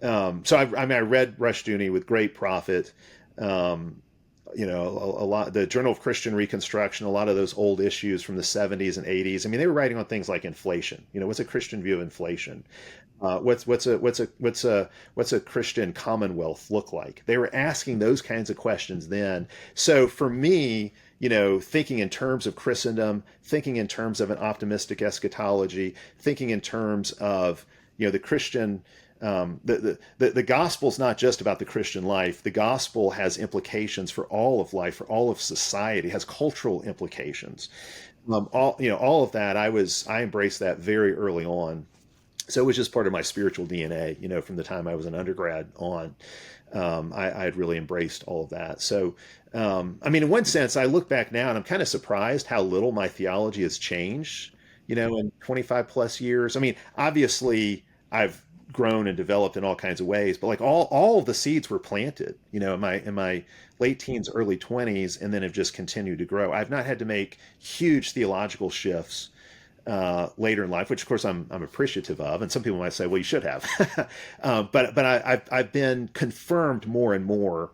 So I read Rushdoony with great profit. a lot, the Journal of Christian Reconstruction, a lot of those old issues from the 70s and 80s. I mean, they were writing on things like inflation. What's a Christian view of inflation? What's a Christian commonwealth look like? They were asking those kinds of questions then. So for me, thinking in terms of Christendom, thinking in terms of an optimistic eschatology, thinking in terms of the Christian, the gospel's not just about the Christian life. The gospel has implications for all of life, for all of society, has cultural implications. All of that. I embraced that very early on. So it was just part of my spiritual DNA, from the time I was an undergrad on. I had really embraced all of that. So, I mean, in one sense, I look back now and I'm kind of surprised how little my theology has changed, in 25 plus years. I mean, obviously, I've grown and developed in all kinds of ways, but like all of the seeds were planted, in my late teens, early 20s, and then have just continued to grow. I've not had to make huge theological shifts later in life, which of course I'm appreciative of, and some people might say, well, you should have, but I've been confirmed more and more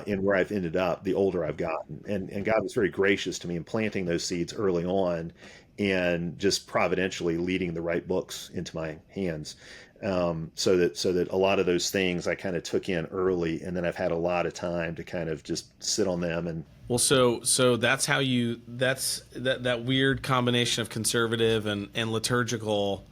in where I've ended up the older I've gotten, and God was very gracious to me in planting those seeds early on, and just providentially leading the right books into my hands, so that a lot of those things I kind of took in early, and then I've had a lot of time to kind of just sit on them. And Well, so that's how that weird combination of conservative and liturgical,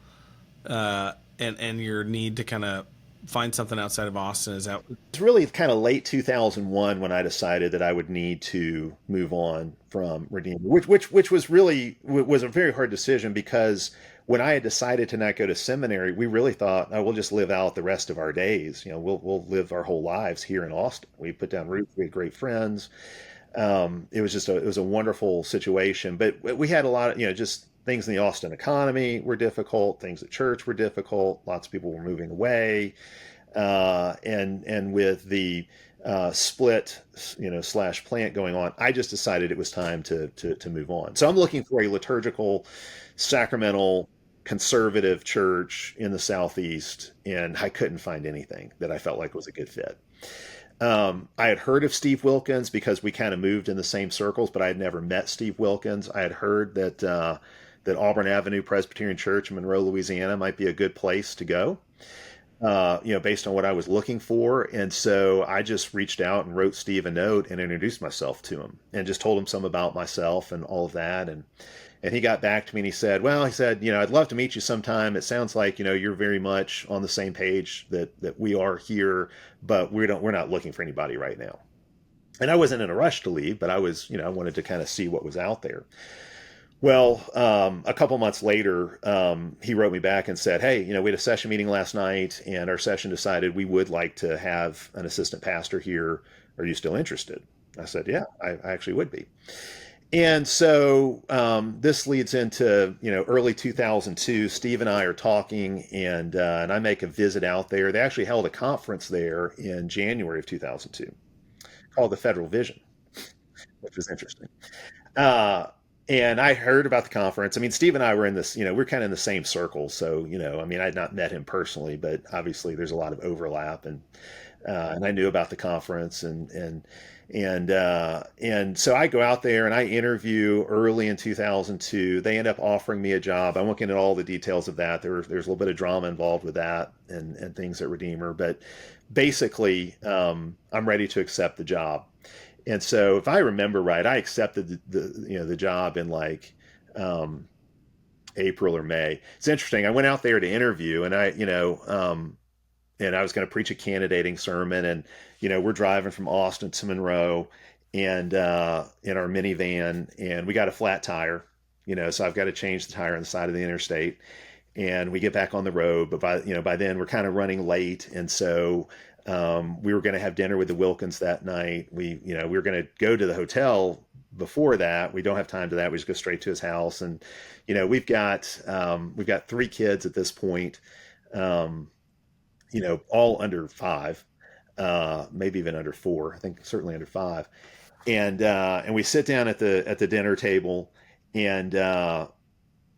and your need to kind of find something outside of Austin. Is that it's really kind of late 2001 when I decided that I would need to move on from Redeemer, which was a very hard decision, because when I had decided to not go to seminary, we really thought, oh, we'll just live out the rest of our days. We'll live our whole lives here in Austin. We put down roots. We had great friends. It was a wonderful situation, but we had a lot of, just things in the Austin economy were difficult. Things at church were difficult. Lots of people were moving away. And with the split, slash plant going on, I just decided it was time to move on. So I'm looking for a liturgical, sacramental, conservative church in the Southeast, and I couldn't find anything that I felt like was a good fit. I had heard of Steve Wilkins because we kind of moved in the same circles, but I had never met Steve Wilkins. I had heard that Auburn Avenue Presbyterian Church in Monroe, Louisiana might be a good place to go, based on what I was looking for. And so I just reached out and wrote Steve a note and introduced myself to him and just told him some about myself and all of that. And he got back to me and he said, I'd love to meet you sometime. It sounds like, you're very much on the same page that we are here, but we're not looking for anybody right now. And I wasn't in a rush to leave, but I wanted to kind of see what was out there. Well, a couple months later, he wrote me back and said, hey, we had a session meeting last night, and our session decided we would like to have an assistant pastor here. Are you still interested? I said, yeah, I actually would be. And so this leads into early 2002. Steve and I are talking, and I make a visit out there. They actually held a conference there in January of 2002 called the Federal Vision, which was interesting. And I heard about the conference. I mean, Steve and I were in this, we're kind of in the same circle. So, I mean, I had not met him personally, but obviously there's a lot of overlap, and I knew about the conference, and so I go out there and I interview early in 2002. They end up offering me a job. I won't get into all the details of that. There's a little bit of drama involved with that and things at Redeemer, but basically, I'm ready to accept the job. And so, if I remember right, I accepted the job in like April or May. It's interesting. I went out there to interview, and I was going to preach a candidating sermon, and we're driving from Austin to Monroe, and in our minivan, and we got a flat tire, so I've got to change the tire on the side of the interstate, and we get back on the road. But by then we're kind of running late, and so we were going to have dinner with the Wilkins that night. We were going to go to the hotel before that. We don't have time to that. We just go straight to his house, and we've got 3 kids at this point. All under 5, maybe even under 4. I think certainly under 5. And we sit down at the dinner table, and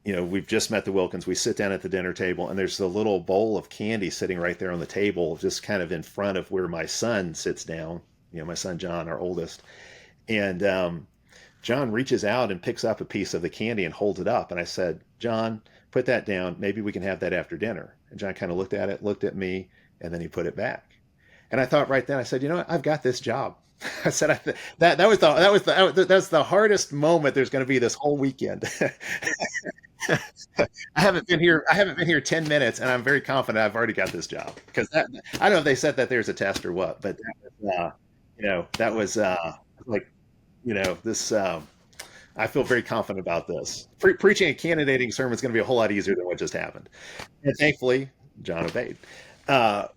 we've just met the Wilkins. We sit down at the dinner table, and there's a little bowl of candy sitting right there on the table, just kind of in front of where my son sits down. my son John, our oldest, and John reaches out and picks up a piece of the candy and holds it up. And I said, John, put that down. Maybe we can have that after dinner. And John kind of looked at it, looked at me, and then he put it back. And I thought right then, I said, you know what? I've got this job. I said that's the hardest moment there's going to be this whole weekend. I haven't been here 10 minutes, and I'm very confident I've already got this job because I don't know if they said that there's a test or what, but that was like this. I feel very confident about this. Preaching and candidating sermon is going to be a whole lot easier than what just happened, and thankfully John obeyed. Uh,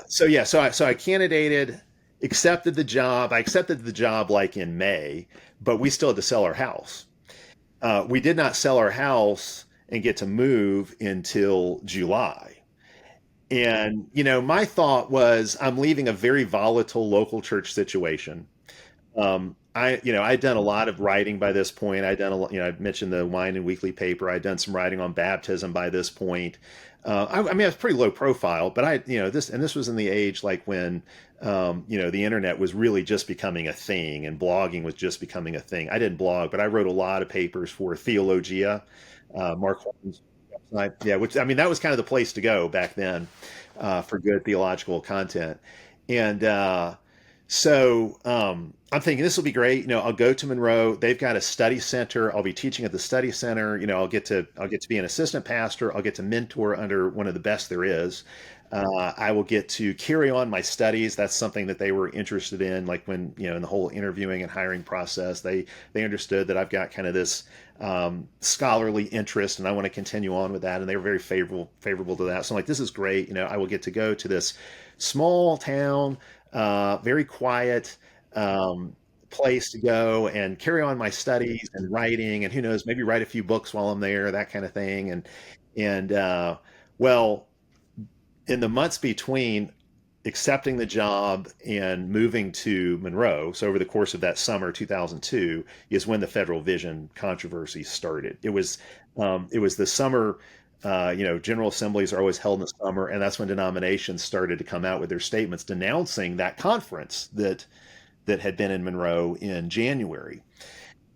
so I candidated, accepted the job. I accepted the job like in May, but we still had to sell our house. We did not sell our house and get to move until July. And, my thought was I'm leaving a very volatile local church situation. I'd done a lot of writing by this point. I'd done I mentioned the Wine and Weekly paper. I'd done some writing on baptism by this point. I mean, I was pretty low profile, but this was in the age like when, the internet was really just becoming a thing and blogging was just becoming a thing. I didn't blog, but I wrote a lot of papers for Theologia, Mark Holmes' website. Yeah, which I mean, that was kind of the place to go back then for good theological content. And I'm thinking this will be great. I'll go to Monroe. They've got a study center. I'll be teaching at the study center. I'll get to be an assistant pastor. I'll get to mentor under one of the best there is. I will get to carry on my studies. That's something that they were interested in. Like when, in the whole interviewing and hiring process, they understood that I've got kind of this scholarly interest and I want to continue on with that. And they were very favorable to that. So I'm like, this is great. I will get to go to this small town, very quiet place to go and carry on my studies and writing, and who knows, maybe write a few books while I'm there, that kind of thing. Well, in the months between accepting the job and moving to Monroe, so over the course of that summer 2002, is when the federal vision controversy started. It was the summer. General assemblies are always held in the summer, and that's when denominations started to come out with their statements denouncing that conference that had been in Monroe in January.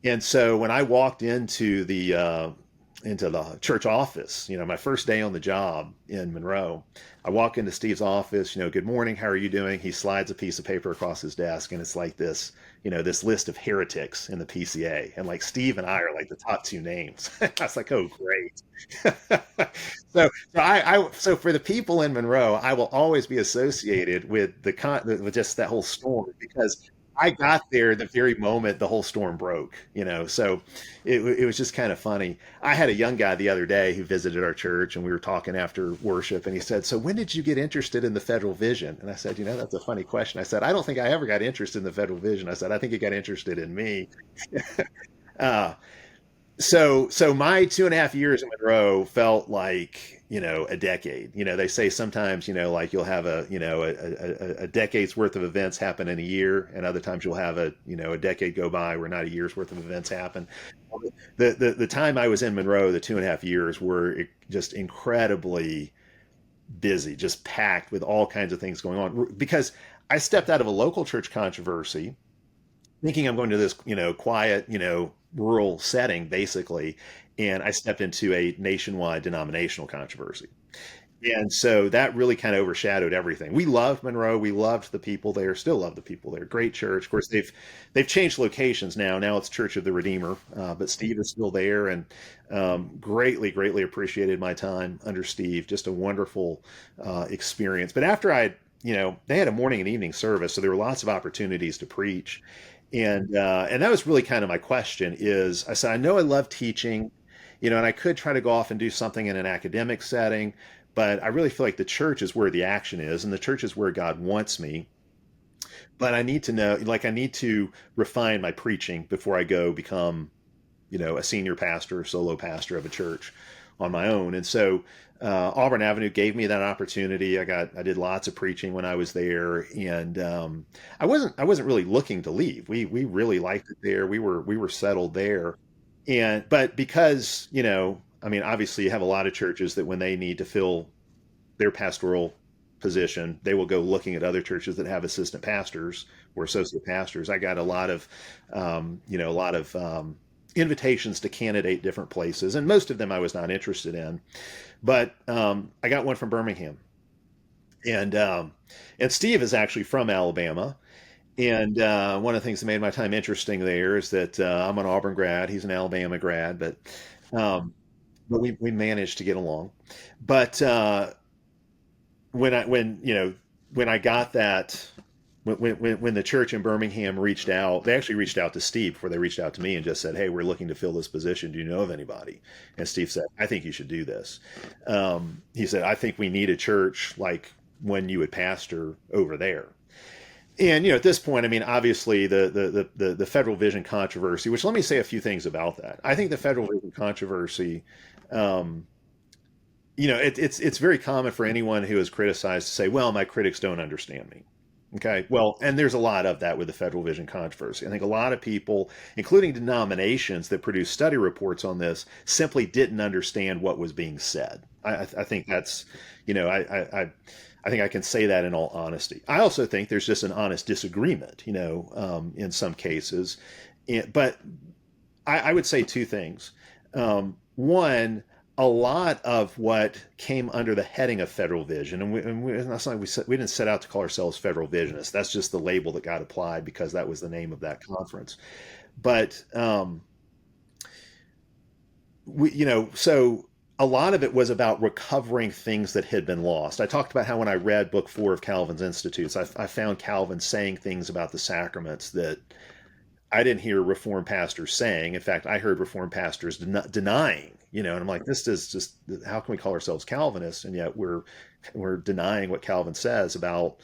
And so when I walked into the church office, my first day on the job in Monroe, I walk into Steve's office, good morning, how are you doing? He slides a piece of paper across his desk, and it's like this, this list of heretics in the PCA. And like Steve and I are like the top two names. I was like, oh, great. So for the people in Monroe, I will always be associated with with just that whole storm, because I got there the very moment the whole storm broke, so it was just kind of funny. I had a young guy the other day who visited our church, and we were talking after worship, and he said, so when did you get interested in the federal vision? And I said, that's a funny question. I said, I don't think I ever got interested in the federal vision. I said, I think it got interested in me. uh, so my 2.5 years in Monroe felt like, a decade. They say sometimes, like you'll have a decade's worth of events happen in a year, and other times you'll have a decade go by where not a year's worth of events happen. The time I was in Monroe, the 2.5 years were just incredibly busy, just packed with all kinds of things going on, because I stepped out of a local church controversy thinking I'm going to this, quiet, rural setting, basically. And I stepped into a nationwide denominational controversy. And so that really kind of overshadowed everything. We loved Monroe. We loved the people there, still love the people there. Great church. Of course, they've changed locations now. Now it's Church of the Redeemer, but Steve is still there, and greatly appreciated my time under Steve. Just a wonderful experience. But after they had a morning and evening service, so there were lots of opportunities to preach. And that was really kind of my question is, I said, I know I love teaching, and I could try to go off and do something in an academic setting, but I really feel like the church is where the action is, and the church is where God wants me. But I need to know, I need to refine my preaching before I go become, a senior pastor, solo pastor of a church on my own. And so Auburn Avenue gave me that opportunity. I did lots of preaching when I was there, and I wasn't really looking to leave. We really liked it there. We were settled there, but because I mean, obviously you have a lot of churches that when they need to fill their pastoral position, they will go looking at other churches that have assistant pastors or associate pastors. I got a lot of, invitations to candidate different places, and most of them I was not interested in. But I got one from Birmingham, and Steve is actually from Alabama. And one of the things that made my time interesting there is that I'm an Auburn grad, he's an Alabama grad, um, but we managed to get along. But when I got that, when the church in Birmingham reached out, they actually reached out to Steve before they reached out to me and just said, "Hey, we're looking to fill this position. Do you know of anybody?" And Steve said, "I think you should do this." He said, "I think we need a church like when you would pastor over there." And at this point, I mean, obviously the federal vision controversy. Which, let me say a few things about that. I think the federal vision controversy. It's very common for anyone who is criticized to say, "Well, my critics don't understand me." Okay, well, and there's a lot of that with the federal vision controversy. I think a lot of people, including denominations that produce study reports on this, simply didn't understand what was being said. I think that's, I think I can say that in all honesty. I also think there's just an honest disagreement, in some cases. But I would say two things. One, a lot of what came under the heading of federal vision, that's not like we didn't set out to call ourselves federal visionists. That's just the label that got applied because that was the name of that conference. But so a lot of it was about recovering things that had been lost. I talked about how when I read book 4 of Calvin's Institutes, I found Calvin saying things about the sacraments that I didn't hear Reformed pastors saying. In fact, I heard Reformed pastors denying, and I'm like, this is just, how can we call ourselves Calvinists? And yet we're denying what Calvin says about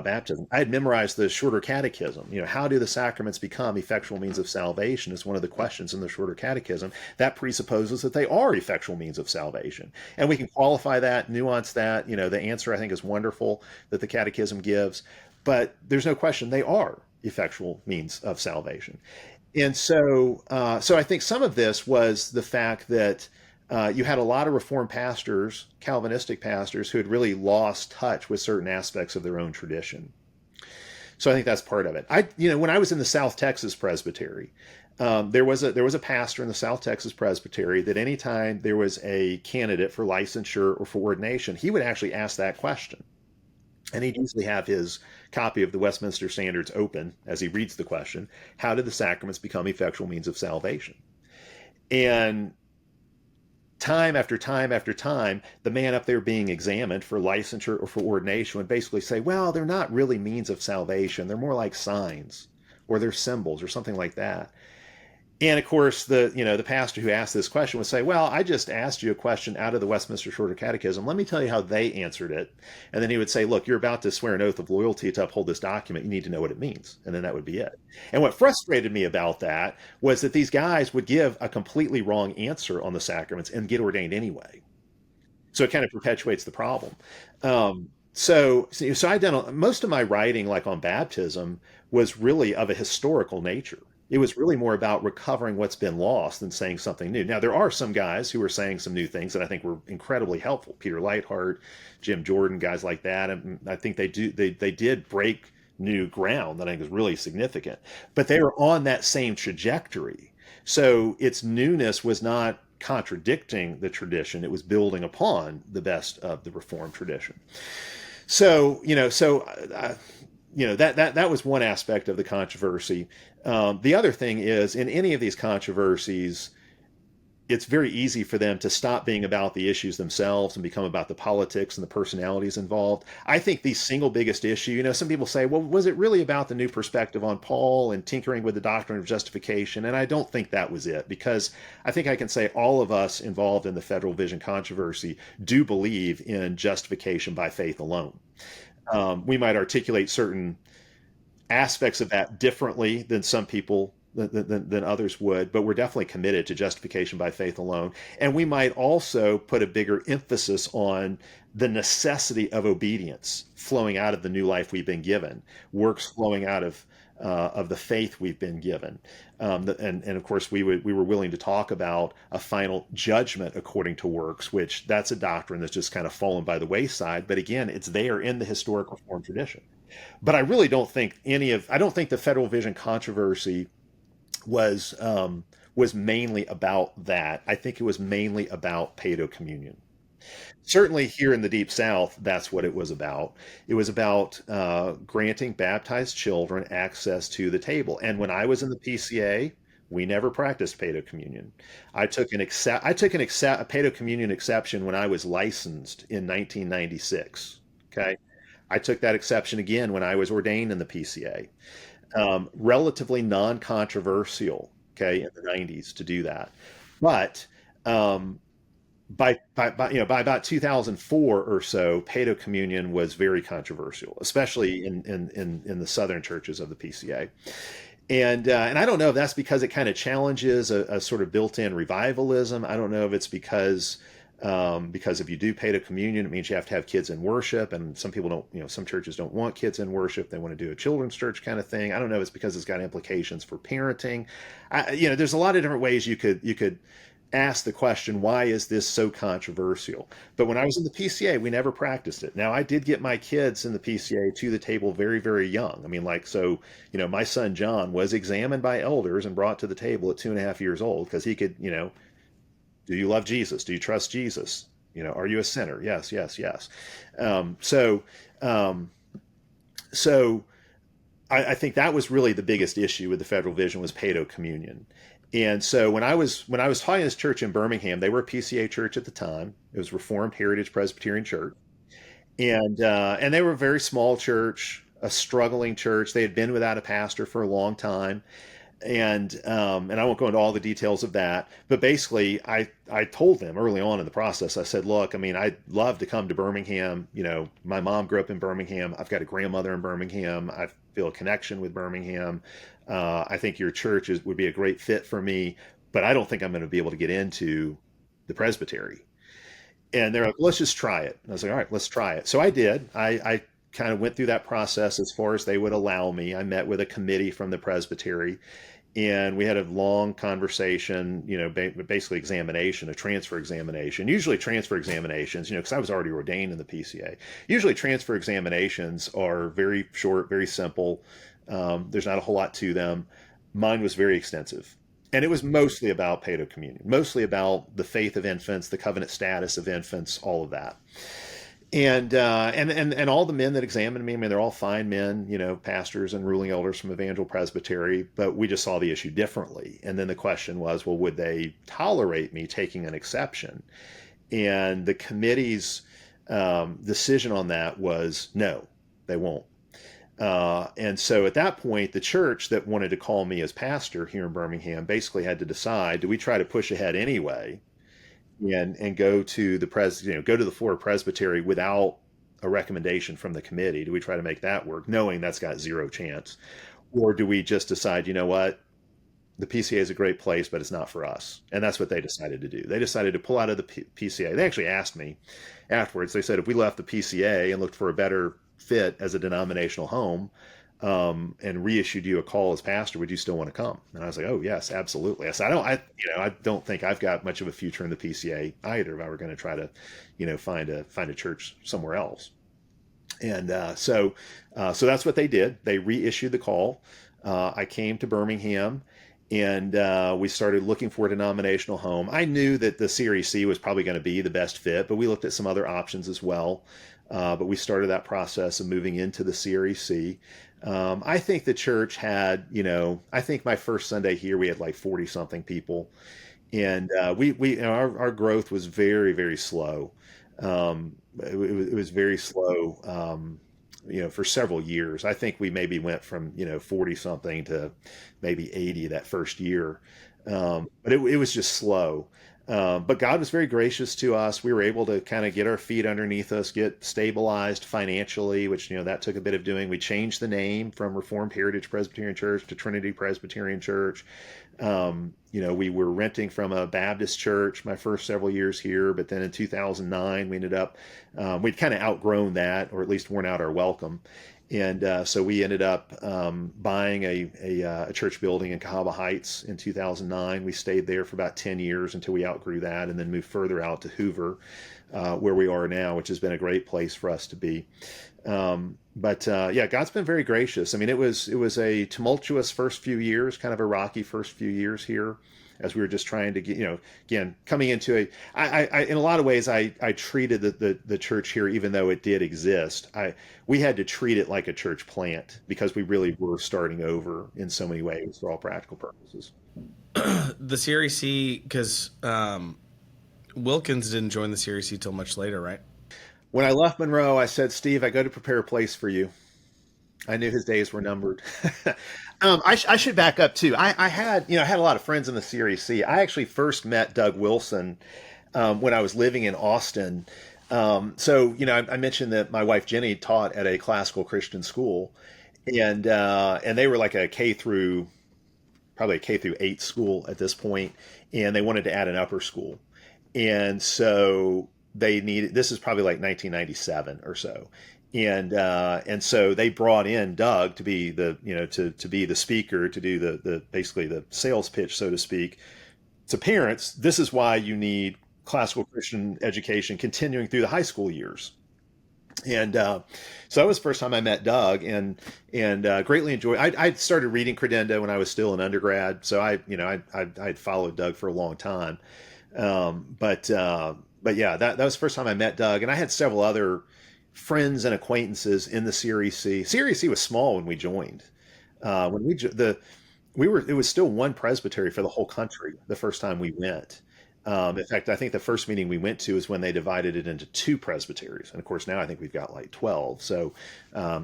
baptism. I had memorized the Shorter Catechism. How do the sacraments become effectual means of salvation is one of the questions in the Shorter Catechism. That presupposes that they are effectual means of salvation. And we can qualify that, nuance that. The answer, I think, is wonderful that the Catechism gives. But there's no question they are effectual means of salvation. And so I think some of this was the fact that you had a lot of Reformed pastors, Calvinistic pastors, who had really lost touch with certain aspects of their own tradition. So I think that's part of it. When I was in the South Texas Presbytery, there was a pastor in the South Texas Presbytery that anytime there was a candidate for licensure or for ordination, he would actually ask that question. And he'd usually have his copy of the Westminster Standards open as he reads the question: how did the sacraments become effectual means of salvation? And time after time after time, the man up there being examined for licensure or for ordination would basically say, well, they're not really means of salvation. They're more like signs, or they're symbols, or something like that. And of course, the pastor who asked this question would say, well, I just asked you a question out of the Westminster Shorter Catechism. Let me tell you how they answered it. And then he would say, look, you're about to swear an oath of loyalty to uphold this document. You need to know what it means. And then that would be it. And what frustrated me about that was that these guys would give a completely wrong answer on the sacraments and get ordained anyway. So it kind of perpetuates the problem. So I've done most of my writing, like on baptism, was really of a historical nature. It was really more about recovering what's been lost than saying something new. Now, there are some guys who are saying some new things that I think were incredibly helpful. Peter Leithart, Jim Jordan, guys like that. And I think they did break new ground that I think is really significant. But they were on that same trajectory. So its newness was not contradicting the tradition. It was building upon the best of the Reformed tradition. So, that was one aspect of the controversy. The other thing is, in any of these controversies, it's very easy for them to stop being about the issues themselves and become about the politics and the personalities involved. I think the single biggest issue, some people say, well, was it really about the new perspective on Paul and tinkering with the doctrine of justification? And I don't think that was it, because I think I can say all of us involved in the federal vision controversy do believe in justification by faith alone. We might articulate certain aspects of that differently than some people, than others would, but we're definitely committed to justification by faith alone. And we might also put a bigger emphasis on the necessity of obedience flowing out of the new life we've been given, works flowing out of of the faith we've been given. And of course, we were willing to talk about a final judgment according to works, which that's a doctrine that's just kind of fallen by the wayside. But again, it's there in the historic Reformed tradition. But I really don't think I don't think the federal vision controversy was was mainly about that. I think it was mainly about paedo communion. Certainly here in the Deep South, that's what it was about. It was about granting baptized children access to the table. And when I was in the PCA, we never practiced paedo communion. I took a paedo communion exception when I was licensed in 1996. Okay, I took that exception again when I was ordained in the PCA. Relatively non-controversial. Okay, in the 90s to do that, but um, by about 2004 or so, paedo communion was very controversial, especially in the southern churches of the PCA. And I don't know if that's because it kind of challenges a sort of built-in revivalism. I don't know if it's because if you do paedo communion, it means you have to have kids in worship, and some people don't, some churches don't want kids in worship. They want to do a children's church kind of thing. I don't know if it's because it's got implications for parenting. There's a lot of different ways you could ask the question, why is this so controversial? But when I was in the PCA, we never practiced it. Now, I did get my kids in the PCA to the table very, very young. I mean, my son John was examined by elders and brought to the table at 2.5 years old because he could, do you love Jesus? Do you trust Jesus? Are you a sinner? Yes, yes, yes. Um, so, um, so I think that was really the biggest issue with the federal vision was paedo communion. And so when I was talking to this church in Birmingham, they were a PCA church at the time. It was Reformed Heritage Presbyterian Church, and they were a very small church, a struggling church. They had been without a pastor for a long time, and I won't go into all the details of that. But basically, I told them early on in the process. I said, look, I mean, I'd love to come to Birmingham. My mom grew up in Birmingham. I've got a grandmother in Birmingham. I feel a connection with Birmingham. I think your church would be a great fit for me, but I don't think I'm going to be able to get into the presbytery. And they're like, let's just try it. And I was like, all right, let's try it. So I did. I kind of went through that process as far as they would allow me. I met with a committee from the presbytery, and we had a long conversation, basically examination, a transfer examination. Usually transfer examinations, because I was already ordained in the PCA. Usually transfer examinations are very short, very simple. There's not a whole lot to them. Mine was very extensive. And it was mostly about paedo communion, mostly about the faith of infants, the covenant status of infants, all of that. And all the men that examined me, I mean, they're all fine men, pastors and ruling elders from Evangel Presbytery, but we just saw the issue differently. And then the question was, well, would they tolerate me taking an exception? And the committee's decision on that was no, they won't. And so at that point, the church that wanted to call me as pastor here in Birmingham basically had to decide: do we try to push ahead anyway and go to go to the floor of presbytery without a recommendation from the committee? Do we try to make that work, knowing that's got zero chance, or do we just decide, you know what, the PCA is a great place, but it's not for us? And that's what they decided to do. They decided to pull out of the PCA. They actually asked me afterwards. They said, if we left the PCA and looked for a better fit as a denominational home, and reissued you a call as pastor, would you still want to come? And I was like, oh yes, absolutely. I said, I don't think I've got much of a future in the PCA either, if I were going to try to, find a church somewhere else. And so that's what they did. They reissued the call. I came to Birmingham, and we started looking for a denominational home. I knew that the Series C was probably going to be the best fit, but we looked at some other options as well. But we started that process of moving into the Series C. I think the church had, I think my first Sunday here, we had like 40 something people. And our growth was very, very slow. It was very slow, for several years. I think we maybe went from, 40 something to maybe 80 that first year. But it was just slow. But God was very gracious to us. We were able to kind of get our feet underneath us, get stabilized financially, which, that took a bit of doing. We changed the name from Reformed Heritage Presbyterian Church to Trinity Presbyterian Church. we were renting from a Baptist church my first several years here, but then in 2009 we ended up we'd kind of outgrown that, or at least worn out our welcome. And so we ended up buying a church building in Cahaba Heights in 2009. We stayed there for about 10 years until we outgrew that, and then moved further out to Hoover, where we are now, which has been a great place for us to be. But yeah, God's been very gracious. I mean, it was a tumultuous first few years, kind of a rocky first few years here, as we were just trying to get, again, coming into in a lot of ways, I treated the church here, even though it did exist. We had to treat it like a church plant because we really were starting over in so many ways for all practical purposes. The CREC, because Wilkins didn't join the CREC till much later, right? When I left Monroe, I said, Steve, I go to prepare a place for you. I knew his days were numbered. I should back up too. I had a lot of friends in the CREC. I actually first met Doug Wilson when I was living in Austin. I mentioned that my wife Jenny taught at a classical Christian school, and they were like probably a K through 8 school at this point, and they wanted to add an upper school, and so this is probably like 1997 or so. And so they brought in Doug to be to be the speaker, to do the basically the sales pitch, so to speak, to parents. This is why you classical Christian education continuing through the high school years. And so that was the first time I met Doug, and greatly enjoyed. I started reading Credenda when I was still an undergrad, so I'd followed Doug for a long time. But yeah, that was the first time I met Doug, and I had several other friends and acquaintances in the CREC. CREC was small when we joined. It was still one presbytery for the whole country the first time we went. In fact, I think the first meeting we went to is when they divided it into 2 presbyteries, and of course now I think we've got like 12. So,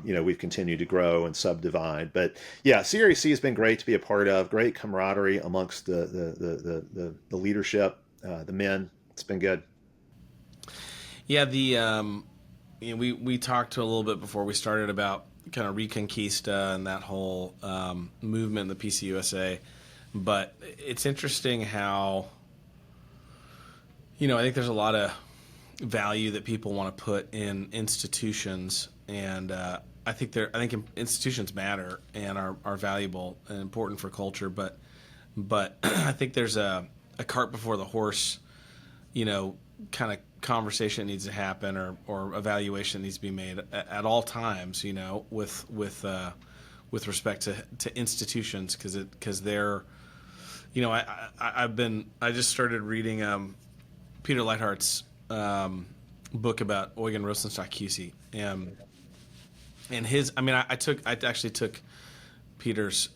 we've continued to grow and subdivide. But yeah, CREC has been great to be a part of. Great camaraderie amongst the leadership, the men. It's been good. Yeah, we talked a little bit before we started about kind of Reconquista and that whole movement in the PCUSA, but it's interesting how, I think there's a lot of value that people want to put in institutions, and I think institutions matter and are valuable and important for culture, but I think there's a cart before the horse, kind of conversation that needs to happen, or evaluation that needs to be made at all times, with respect to institutions, because they're, I just started reading Peter Leithart's book about Eugen Rosenstock QC, and his, I actually took Peter's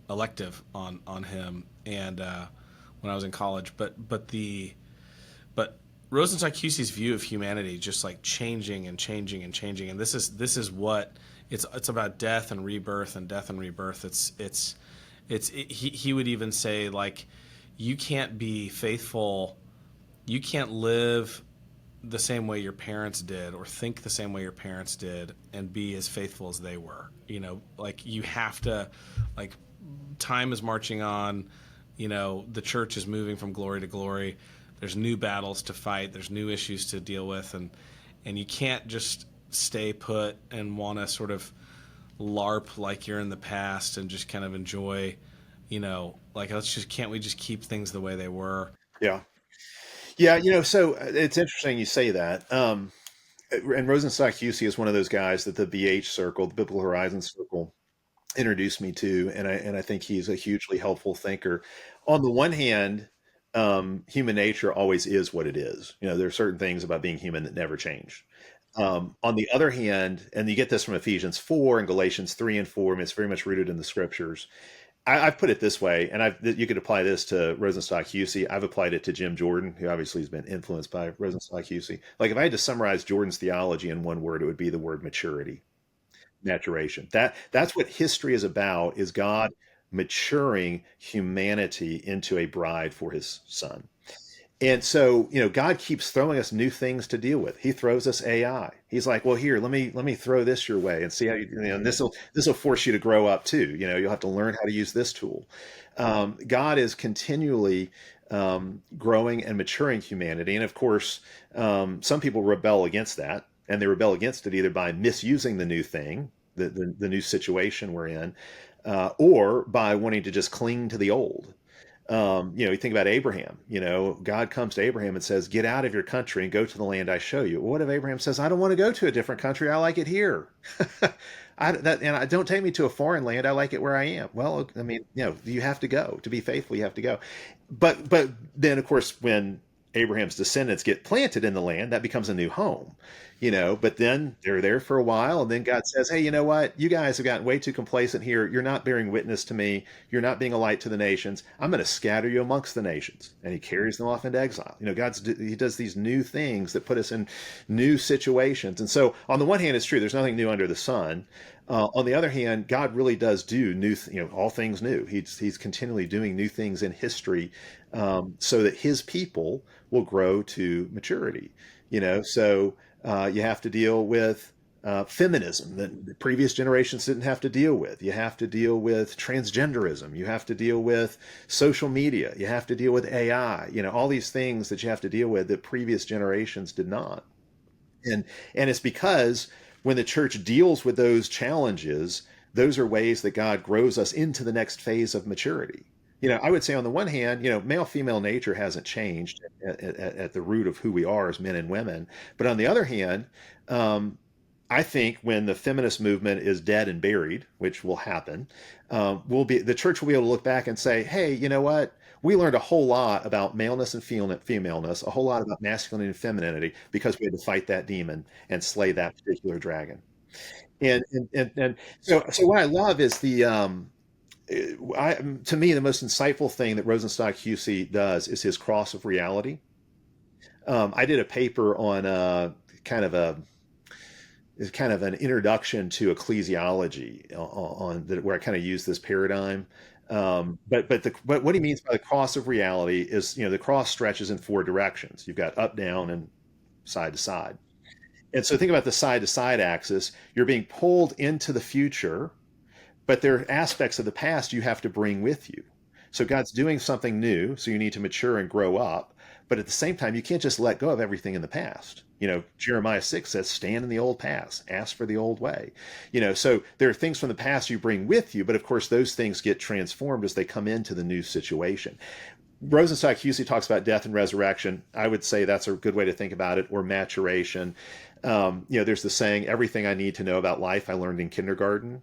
elective on him, and when I was in college, but Rosenstock QC's view of humanity just like changing and changing and changing, and this is what it's about: death and rebirth, and death and rebirth. He would even say, like, you can't be faithful, you can't live the same way your parents did or think the same way your parents did and be as faithful as they were. Like, you have to, like, time is marching on, the church is moving from glory to glory. There's new battles to fight. There's new issues to deal with, and you can't just stay put and want to sort of LARP like you're in the past and just kind of enjoy, like, can't we just keep things the way they were? Yeah, yeah. So it's interesting you say that. And Rosenstock Hussey is one of those guys that the BH circle, the Biblical Horizon circle, introduced me to, and I think he's a hugely helpful thinker. On the one hand, human nature always is what it is. There are certain things about being human that never change. On the other hand, and you get this from Ephesians 4 and Galatians 3 and 4, it's very much rooted in the scriptures. I've put it this way, and you could apply this to Rosenstock Hussey. I've applied it to Jim Jordan, who obviously has been influenced by Rosenstock Hussey. Like, if I had to summarize Jordan's theology in one word, it would be the word maturity, maturation. That's what history is about, is God maturing humanity into a bride for his son. And so, God keeps throwing us new things to deal with. He throws us AI. He's like, well, here, let me throw this your way and see how and this will force you to grow up too. You'll have to learn how to use this tool. God is continually growing and maturing humanity. And of course, some people rebel against that, and they rebel against it either by misusing the new thing, the new situation we're in, or by wanting to just cling to the old. You think about Abraham. God comes to Abraham and says, "Get out of your country and go to the land I show you." Well, what if Abraham says, "I don't want to go to a different country. I like it here. I don't take me to a foreign land. I like it where I am." Well, I mean, you have to go to be faithful. You have to go. But then, of course, when Abraham's descendants get planted in the land, that becomes a new home. But then they're there for a while, and then God says, "Hey, you know what? You guys have gotten way too complacent here. You're not bearing witness to me. You're not being a light to the nations. I'm going to scatter you amongst the nations." And he carries them off into exile. He does these new things that put us in new situations. And so on the one hand, it's true. There's nothing new under the sun. On the other hand, God really does do new, all things new. He's continually doing new things in history, so that his people will grow to maturity. So you have to deal with feminism that the previous generations didn't have to deal with. You have to deal with transgenderism. You have to deal with social media. You have to deal with AI. All these things that you have to deal with that previous generations did not. And it's because when the church deals with those challenges, those are ways that God grows us into the next phase of maturity. I would say on the one hand, male female nature hasn't changed at the root of who we are as men and women. But on the other hand, I think when the feminist movement is dead and buried, which will happen, the church will be able to look back and say, "Hey, you know what? We learned a whole lot about maleness and femaleness, a whole lot about masculinity and femininity, because we had to fight that demon and slay that particular dragon." And so what I love is to me, the most insightful thing that Rosenstock Hussey does is his cross of reality. I did a paper on kind of an introduction to ecclesiology where I kind of use this paradigm. But what he means by the cross of reality is, the cross stretches in four directions. You've got up, down, and side to side. And so think about the side to side axis. You're being pulled into the future, but there are aspects of the past you have to bring with you. So God's doing something new, so you need to mature and grow up. But at the same time, you can't just let go of everything in the past. Jeremiah 6 says, "Stand in the old past, ask for the old way." So there are things from the past you bring with you, but of course, those things get transformed as they come into the new situation. Rosenstock Hussey talks about death and resurrection. I would say that's a good way to think about it, or maturation. There's the saying, "Everything I need to know about life I learned in kindergarten."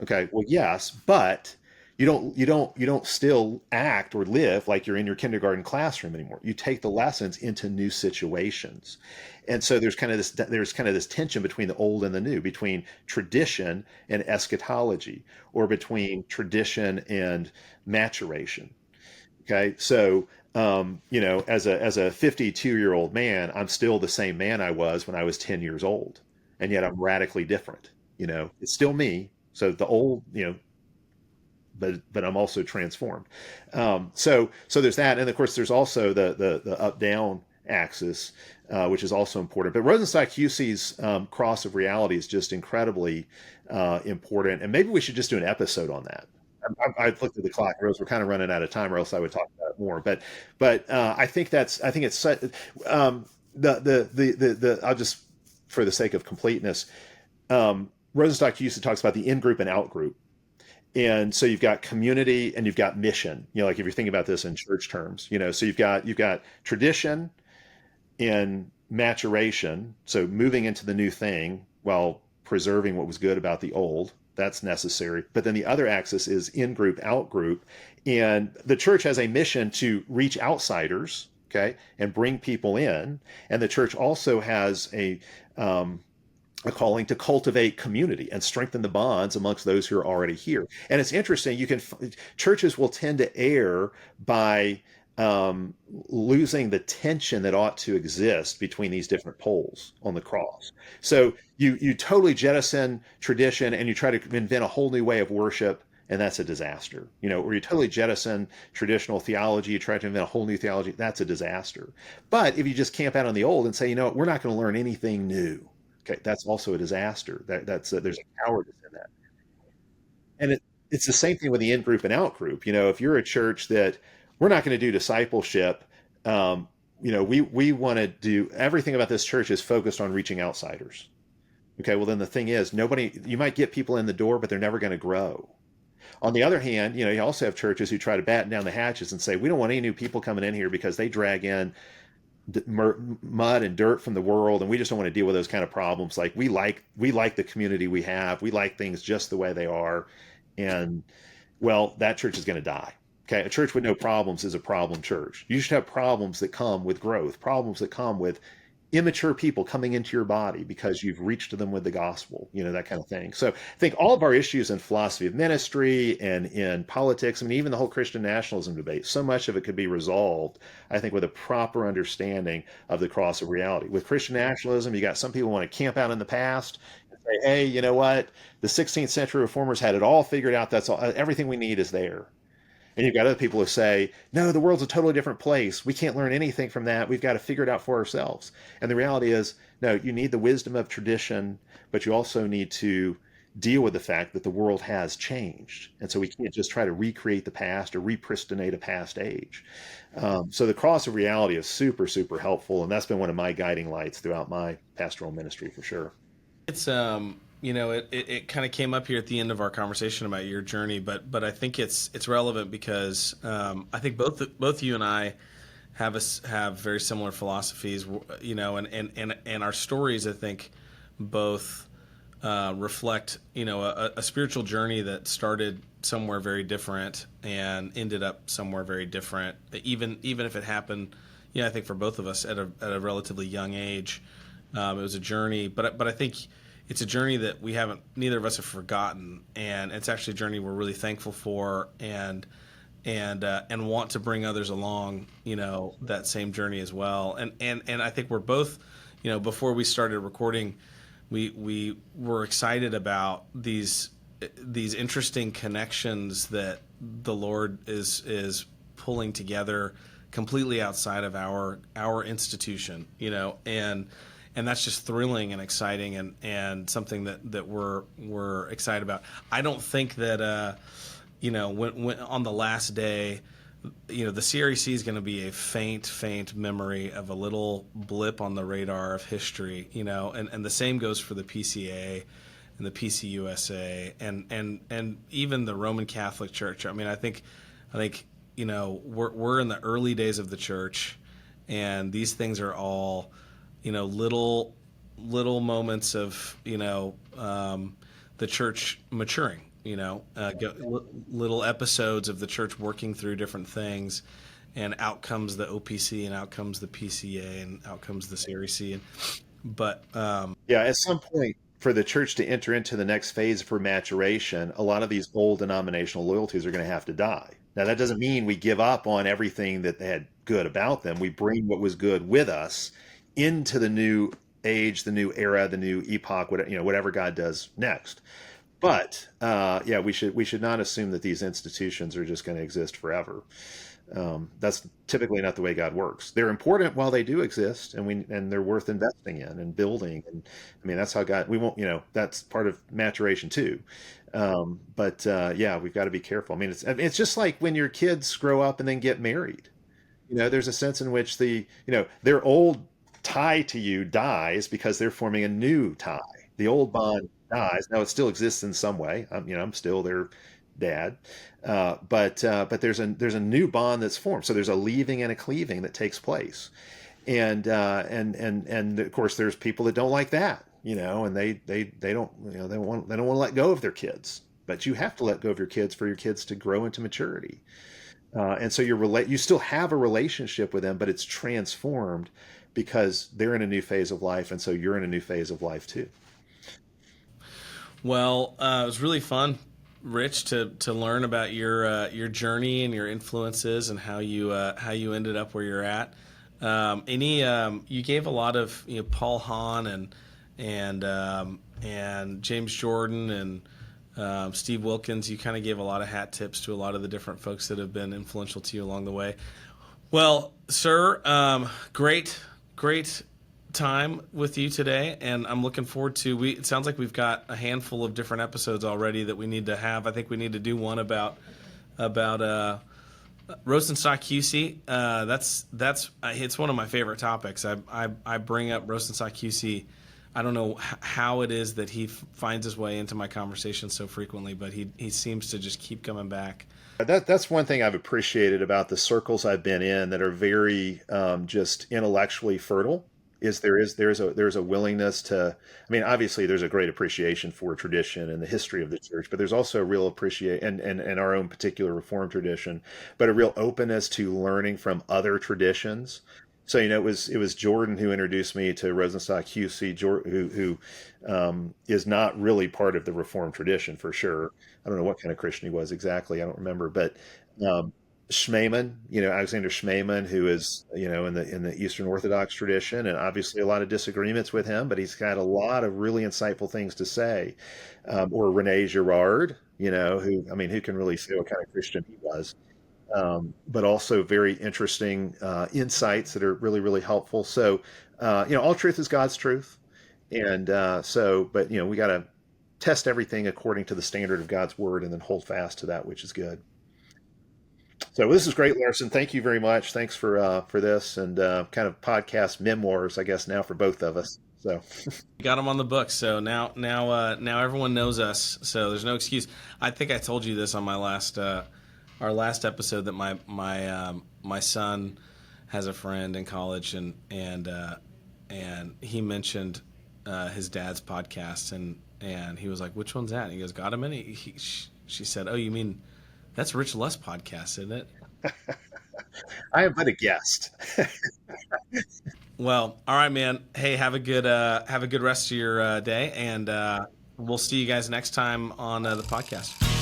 Okay, well, yes, but you don't still act or live like you're in your kindergarten classroom anymore. You take the lessons into new situations. And so there's kind of this tension between the old and the new, between tradition and eschatology, or between tradition and maturation. Okay, so as a 52-year-old man, I'm still the same man I was when I was 10 years old, and yet I'm radically different. It's still me. So the old, but I'm also transformed. So there's that, and of course there's also the up down axis, which is also important. But Rosenstock Hussey's cross of reality is just incredibly important, and maybe we should just do an episode on that. I looked at the clock, Rose. We're kind of running out of time, or else I would talk about it more. But I think it's I'll just, for the sake of completeness, Rosenstock Hussey talks about the in group and out group. And so you've got community and you've got mission. Like if you're thinking about this in church terms, so you've got tradition and maturation. So moving into the new thing while preserving what was good about the old. That's necessary. But then the other axis is in group, out group. And the church has a mission to reach outsiders, okay, and bring people in. And the church also has a calling to cultivate community and strengthen the bonds amongst those who are already here. And it's interesting, churches will tend to err by losing the tension that ought to exist between these different poles on the cross. So you totally jettison tradition and you try to invent a whole new way of worship, and that's a disaster. Where you totally jettison traditional theology, you try to invent a whole new theology, that's a disaster. But if you just camp out on the old and say, we're not going to learn anything new, okay, that's also a disaster. There's a cowardice in that. And it's the same thing with the in group and out group. If you're a church that we're not going to do discipleship, we want to do everything about this church is focused on reaching outsiders. Okay, well then the thing is, you might get people in the door, but they're never going to grow. On the other hand, you also have churches who try to batten down the hatches and say, we don't want any new people coming in here because they drag in mud and dirt from the world, and we just don't want to deal with those kind of problems. Like we like the community we have. We like things just the way they are. And well, that church is going to die. Okay, a church with no problems is a problem church. You should have problems that come with growth, problems that come with immature people coming into your body because you've reached them with the gospel, that kind of thing. So I think all of our issues in philosophy of ministry and in politics, even the whole Christian nationalism debate, so much of it could be resolved, I think, with a proper understanding of the cross of reality. With Christian nationalism, you got some people who want to camp out in the past and say, hey, you know what? The 16th century reformers had it all figured out. That's all. Everything we need is there. And you've got other people who say, no, the world's a totally different place. We can't learn anything from that. We've got to figure it out for ourselves. And the reality is, no, you need the wisdom of tradition, but you also need to deal with the fact that the world has changed. And so we can't just try to recreate the past or repristinate a past age. So the cross of reality is super, super helpful. And that's been one of my guiding lights throughout my pastoral ministry for sure. It's it kind of came up here at the end of our conversation about your journey, but I think it's relevant because I think both you and I have very similar philosophies, and our stories, I think, both reflect a spiritual journey that started somewhere very different and ended up somewhere very different, even if it happened, I think for both of us at a relatively young age. It was a journey, but I think it's a journey that neither of us have forgotten, and it's actually a journey we're really thankful for, and want to bring others along, that same journey as well. And I think we're both, before we started recording, we were excited about these interesting connections that the Lord is pulling together completely outside of our institution, and that's just thrilling and exciting, and something that we're excited about. I don't think that when on the last day, the CREC is going to be a faint memory of a little blip on the radar of history, and the same goes for the PCA and the PCUSA and even the Roman Catholic Church. I think we're in the early days of the church, and these things are all little moments of the church maturing, little episodes of the church working through different things, and out comes the OPC, and out comes the PCA, and out comes the CREC. At some point for the church to enter into the next phase for maturation, a lot of these old denominational loyalties are going to have to die. Now, that doesn't mean we give up on everything that they had good about them. We bring what was good with us into the new age, the new era, the new epoch, whatever God does next. But we should not assume that these institutions are just going to exist forever. That's typically not the way God works. They're important while they do exist, and they're worth investing in and building. And that's how God. We won't, that's part of maturation too. We've got to be careful. It's just like when your kids grow up and then get married. There's a sense in which their old tie to you dies because they're forming a new tie. The old bond dies. Now it still exists in some way. I'm still their dad, but there's a new bond that's formed. So there's a leaving and a cleaving that takes place, and of course there's people that don't like that, and they don't want to let go of their kids. But you have to let go of your kids for your kids to grow into maturity, and so you still have a relationship with them, but it's transformed because they're in a new phase of life, and so you're in a new phase of life too. Well, it was really fun, Rich, to learn about your journey and your influences and how you ended up where you're at. You gave a lot of Paul Hahn and James Jordan Steve Wilkins, you kind of gave a lot of hat tips to a lot of the different folks that have been influential to you along the way. Well, sir, great time with you today, and I'm looking forward to. It sounds like we've got a handful of different episodes already that we need to have. I think we need to do one about Rosenstock QC. That's it's one of my favorite topics. I bring up Rosenstock QC. I don't know how it is that he finds his way into my conversation so frequently, but he seems to just keep coming back. That's one thing I've appreciated about the circles I've been in that are very just intellectually fertile. Is there's a willingness to. I mean, obviously, there's a great appreciation for tradition and the history of the church, but there's also a real appreciation and our own particular Reformed tradition, but a real openness to learning from other traditions. So it was Jordan who introduced me to Rosenstock QC, who is not really part of the Reformed tradition for sure. I don't know what kind of Christian he was exactly. I don't remember, but um, Schmemann, Alexander Schmemann, who is in the Eastern Orthodox tradition, and obviously a lot of disagreements with him, but he's got a lot of really insightful things to say. Or Rene Girard, who can really say what kind of Christian he was, but also very interesting insights that are really, really helpful. So, all truth is God's truth. And but, we got to test everything according to the standard of God's word and then hold fast to that which is good. So this is great, Larson. Thank you very much. Thanks for this and kind of podcast memoirs, I guess, now for both of us. So We got them on the books, so now everyone knows us. So there's no excuse. I think I told you this on my last our last episode that my son has a friend in college and he mentioned his dad's podcast and he was like, which one's that? And he goes, got him in. She said, oh, you mean that's Rich Lusk podcast, isn't it? I am but a guest. Well, all right, man. Hey, have a good rest of your day, and we'll see you guys next time on the podcast.